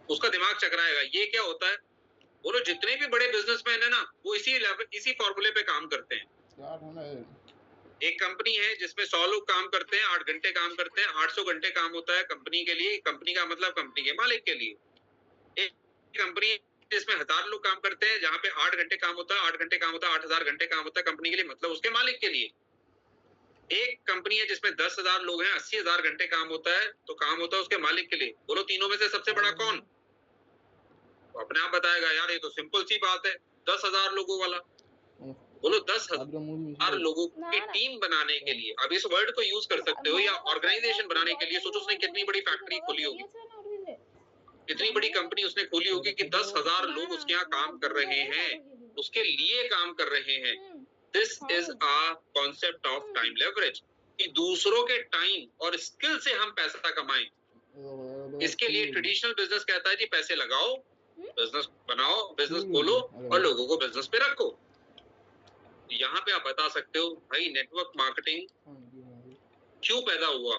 उसका दिमाग चकराएगा. ये क्या होता है? बोलो, जितने भी बड़े बिजनेसमैन है ना, वो इसी फॉर्मूले पे काम करते हैं. एक कंपनी है जिसमें 100 लोग काम करते हैं, 8 घंटे काम करते हैं, 800 घंटे काम होता है कंपनी के लिए. कंपनी का मतलब कंपनी के मालिक के लिए. एक कंपनी जिसमें 1000 लोग काम करते हैं, जहां पे 8 घंटे काम होता है, 8 घंटे काम होता है, 8000 घंटे काम होता है कंपनी के लिए, मतलब उसके मालिक के लिए. एक कंपनी है जिसमें 10,000 लोग हैं, 80,000 घंटे काम होता है, तो काम होता है उसके मालिक के लिए. बोलो, तीनों में से सबसे बड़ा कौन? तो अपने आप बताएगा, यार ये तो सिंपल सी बात है, 10,000 लोगों वाला. बोलो, 10,000 लोगों की टीम बनाने के लिए, अब इस वर्ड को यूज कर सकते हो, या ऑर्गेनाइजेशन बनाने के लिए. सोचो उसने कितनी बड़ी फैक्ट्री खोली होगी, कितनी बड़ी कंपनी उसने खोली होगी कि 10,000 लोग उसके यहाँ काम कर रहे हैं, उसके लिए काम कर रहे हैं. This is a concept of time leverage, कि दूसरों के टाइम और स्किल से हम पैसा कमाएं. इसके लिए ट्रेडिशनल बिजनेस कहता है जी पैसे लगाओ, बिजनेस बनाओ, बिजनेस खोलो और लोगों को बिजनेस पे रखो. यहाँ पे आप बता सकते हो भाई नेटवर्क मार्केटिंग क्यों पैदा हुआ.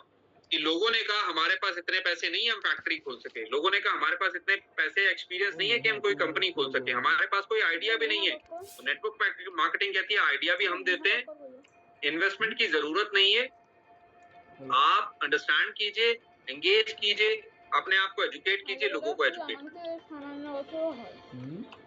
कि लोगों ने कहा हमारे पास इतने पैसे नहीं है हम फैक्ट्री खोल सके. लोगों ने कहा हमारे पास इतने पैसे एक्सपीरियंस नहीं है कि हम कोई कंपनी खोल सके. हमारे पास कोई आइडिया भी नहीं है. तो नेटवर्क मार्केटिंग कहती है आइडिया भी हम देते हैं, इन्वेस्टमेंट की जरूरत नहीं है, आप अंडरस्टैंड कीजिए, एंगेज कीजिए, अपने आप को एजुकेट कीजिए, लोगों को एजुकेट कीजिए.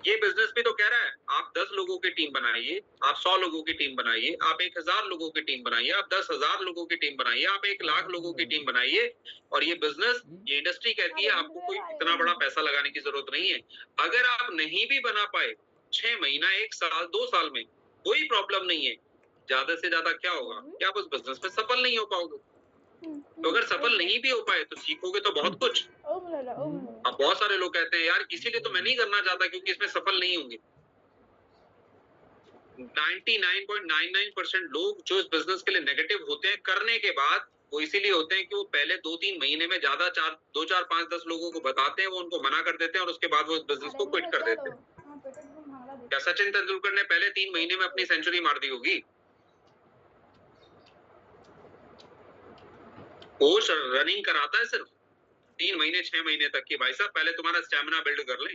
ये बिजनेस भी तो कह रहा है आप 10 लोगों की टीम बनाइए, आप 100 लोगों की टीम बनाइए, आप 1000 लोगों की टीम बनाइए, आप 10,000 लोगों की टीम बनाइए, आप 1,00,000 लोगों की टीम बनाइए. और ये बिजनेस, ये इंडस्ट्री कहती है आपको कोई इतना बड़ा पैसा लगाने की जरूरत नहीं है. अगर आप नहीं भी बना पाए 6 महीना, 1 साल, 2 साल में, कोई प्रॉब्लम नहीं है. ज्यादा से ज्यादा क्या होगा कि आप उस बिजनेस में सफल नहीं हो पाओगे. तो अगर सफल नहीं भी हो पाए तो सीखोगे तो बहुत कुछ. अब बहुत सारे लोग कहते हैं यार इसीलिए तो मैं नहीं करना चाहता क्योंकि इसमें सफल नहीं होंगे. 99.99% लोग जो इस बिजनेस के लिए नेगेटिव होते हैं करने के बाद, वो इसीलिए होते हैं कि वो पहले 2-3 महीने में ज्यादा 2, 4, 5, 10 लोगों को बताते हैं, वो उनको मना कर देते हैं और उसके बाद वो इस बिजनेस को क्विट कर देते हैं. क्या सचिन तेंदुलकर ने पहले 3 महीने में अपनी सेंचुरी मार दी होगी? कोच रनिंग कराता है सिर्फ 3 महीने 6 महीने तक की. भाई साहब पहले तुम्हारा स्टैमिना बिल्ड कर ले.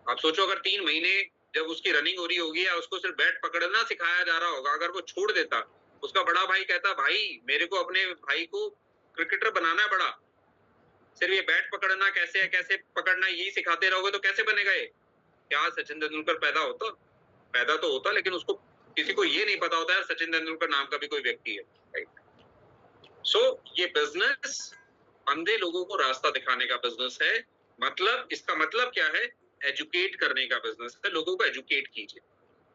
आप सोचो अगर 3 महीने जब उसकी रनिंग हो रही होगी या उसको सिर्फ बैट पकड़ना सिखाया जा रहा होगा, अगर वो छोड़ देता, उसका बड़ा भाई कहता भाई मेरे को अपने भाई को क्रिकेटर बनाना है बड़ा, सिर्फ ये बैट पकड़ना कैसे है, कैसे पकड़ना यही सिखाते रहोगे तो कैसे बनेगा ये? क्या सचिन तेंदुलकर पैदा होता? पैदा तो होता, लेकिन उसको किसी को ये नहीं पता होता है सचिन तेंदुलकर नाम का भी कोई व्यक्ति है. राइट. सो ये बिजनेस अंधे लोगों को रास्ता दिखाने का बिजनेस है. मतलब इसका मतलब क्या है? एजुकेट करने का बिजनेस है. लोगों को एजुकेट कीजिए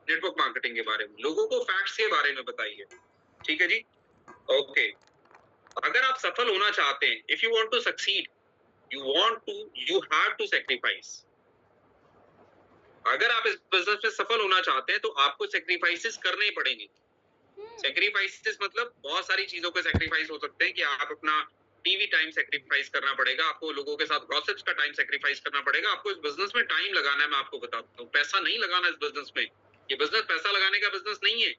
नेटवर्क मार्केटिंग के बारे में, लोगों को फैक्ट्स के बारे में बताइए. ठीक है जी, ओके. अगर आप सफल होना चाहते हैं, if you want to succeed, you have to sacrifice. अगर आप इस बिजनेस में सफल होना चाहते हैं तो आपको सैक्रिफाइसेस करने पड़ेंगे. सैक्रिफाइसेस मतलब बहुत सारी चीजों के सैक्रिफाइस हो सकते हैं कि आप अपना टीवी टाइम सैक्रिफाइस करना पड़ेगा, आपको लोगों के साथ गॉसिप्स का टाइम सैक्रिफाइस करना पड़ेगा. आपको इस बिजनेस में टाइम लगाना है. मैं आपको बताता हूँ, पैसा नहीं लगाना इस बिजनेस में. ये बिजनेस पैसा लगाने का बिजनेस नहीं है,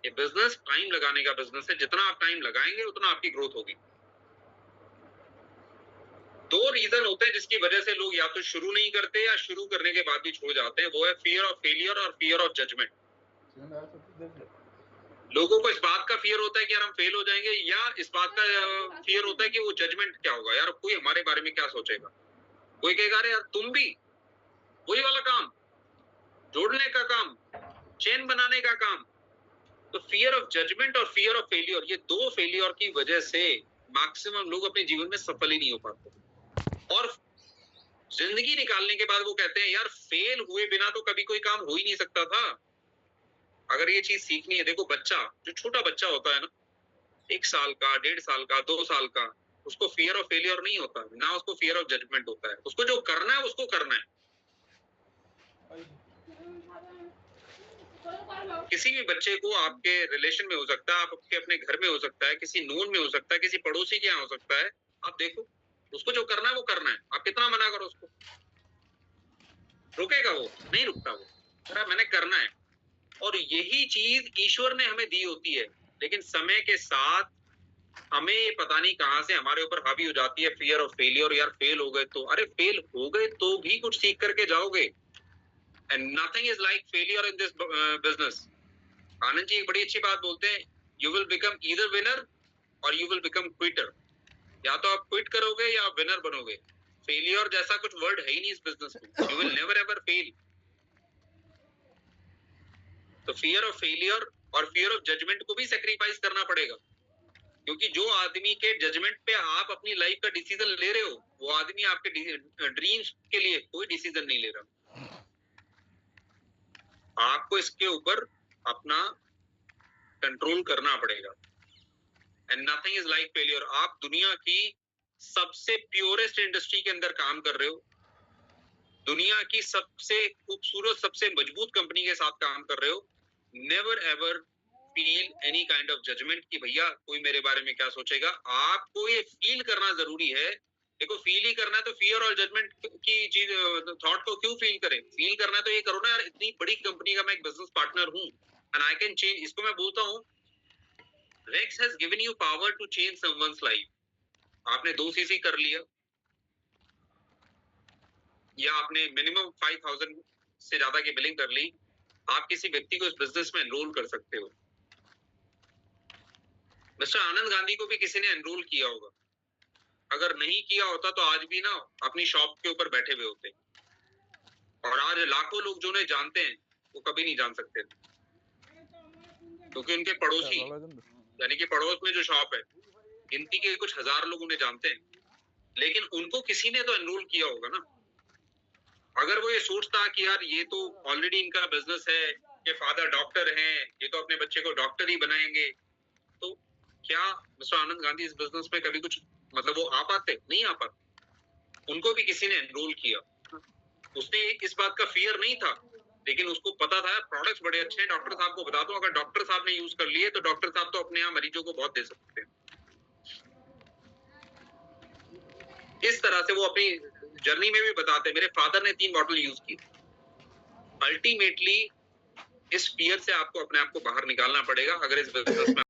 ये बिजनेस टाइम लगाने का बिजनेस है. जितना आप टाइम लगाएंगे उतना आपकी ग्रोथ होगी. 2 रीजन होते हैं जिसकी वजह से लोग या तो शुरू नहीं करते या शुरू करने के बाद भी छोड़ जाते हैं. वो है फियर ऑफ फेलियर और फियर ऑफ जजमेंट. लोगों को इस बात का फियर होता है कि यार हम फेल हो जाएंगे, या इस बात का फियर होता है कि वो जजमेंट क्या होगा, यार कोई हमारे बारे में क्या सोचेगा. कोई कहेगा अरे यार तुम भी वही वाला काम, जोड़ने का काम, चेन बनाने का काम. तो फियर ऑफ जजमेंट और फियर ऑफ फेलियर, ये 2 फेलियर की वजह से मैक्सिमम लोग अपने जीवन में सफल ही नहीं हो पाते. और जिंदगी निकालने के बाद वो कहते हैं यार फेल हुए बिना तो कभी कोई काम हो ही नहीं सकता था. अगर ये चीज सीखनी है, देखो बच्चा, जो छोटा बच्चा होता है ना, 1 साल का, 1.5 साल का, 2 साल का, उसको फियर ऑफ फेलियर नहीं होता ना, उसको फियर ऑफ जजमेंट होता है. उसको जो करना है उसको करना है. किसी भी बच्चे को आपके रिलेशन में हो सकता है, आपके अपने घर में हो सकता है, किसी नोन में हो सकता है, किसी पड़ोसी के यहाँ हो सकता है। आप देखो, उसको जो करना है वो करना है। आप कितना मना करो उसको, रुकेगा वो? नहीं रुकता वो। अरे मैंने करना है। और यही चीज ईश्वर ने हमें दी होती है, लेकिन समय के साथ हमें ये पता नहीं कहां से हमारे ऊपर हावी हो जाती है फियर ऑफ फेलियर। यार फेल हो गए तो, अरे फेल हो गए तो भी कुछ सीख करके जाओगे। And nothing is like failure in this business. Anand ji एक बड़ी अच्छी बात बोलते हैं, you will become either winner or you will become quitter. या तो आप क्विट करोगे या आप विनर बनोगे। फेलियर जैसा कुछ वर्ड है ही नहीं इस बिजनेस में। You will never ever fail. तो फियर ऑफ फेलियर और फियर ऑफ जजमेंट को भी सेक्रीफाइस करना पड़ेगा, क्योंकि जो आदमी के जजमेंट पे आप अपनी लाइफ का डिसीजन ले रहे हो, वो आदमी आपके ड्रीम्स के लिए कोई डिसीजन नहीं ले रहा। आपको इसके ऊपर अपना कंट्रोल करना पड़ेगा। And nothing is like failure. आप दुनिया की सबसे प्योरेस्ट इंडस्ट्री के अंदर काम कर रहे हो, दुनिया की सबसे खूबसूरत सबसे मजबूत कंपनी के साथ काम कर रहे हो। Never ever feel any kind of judgement कि भैया कोई मेरे बारे में क्या सोचेगा। आपको ये फील करना जरूरी है। देखो फील ही करना है तो फियर और जजमेंट की चीज थॉट को क्यों फील करें? फील करना है तो ये करो ना यार, इतनी बड़ी कंपनी का मैं एक बिजनेस पार्टनर हूँ एंड आई कैन चेंज। इसको मैं बोलता हूँ, Rex has given you power to change someone's life. आपने 2 सीसी कर लिया, या आपने मिनिमम 5000 से ज्यादा की बिलिंग कर ली, आप किसी व्यक्ति को इस बिजनेस में एनरोल कर सकते हो। मिस्टर आनंद गांधी को भी किसी ने एनरोल किया होगा। अगर नहीं किया होता तो आज भी ना अपनी शॉप के ऊपर बैठे हुए होते। और आज लाखों लोग जो उन्हें जानते हैं वो कभी नहीं जान सकते, क्योंकि उनके पड़ोसी यानी कि पड़ोस में जो शॉप है, गिनती के कुछ हजार लोग उन्हें जानते हैं, लेकिन उनको किसी ने तो एनरोल किया होगा ना। अगर वो ये सोचता कि यार ये तो ऑलरेडी इनका बिजनेस है, ये फादर डॉक्टर हैं, ये तो अपने बच्चे को डॉक्टर ही बनाएंगे, तो क्या मिस्टर आनंद गांधी इस बिजनेस में कभी कुछ मतलब वो आ पाते? नहीं आ पाते। उनको भी किसी ने एनरोल किया। उसने इस बात का फियर नहीं था, लेकिन उसको पता था प्रोडक्ट्स बड़े अच्छे हैं। डॉक्टर साहब को बता दो, अगर डॉक्टर साहब ने यूज कर लिए तो डॉक्टर साहब तो अपने यहाँ मरीजों को बहुत दे सकते हैं। इस तरह से वो अपनी जर्नी में भी बताते, मेरे फादर ने 3 बॉटल यूज की। अल्टीमेटली इस फियर से आपको अपने आप को बाहर निकालना पड़ेगा अगर इस बिजनेस में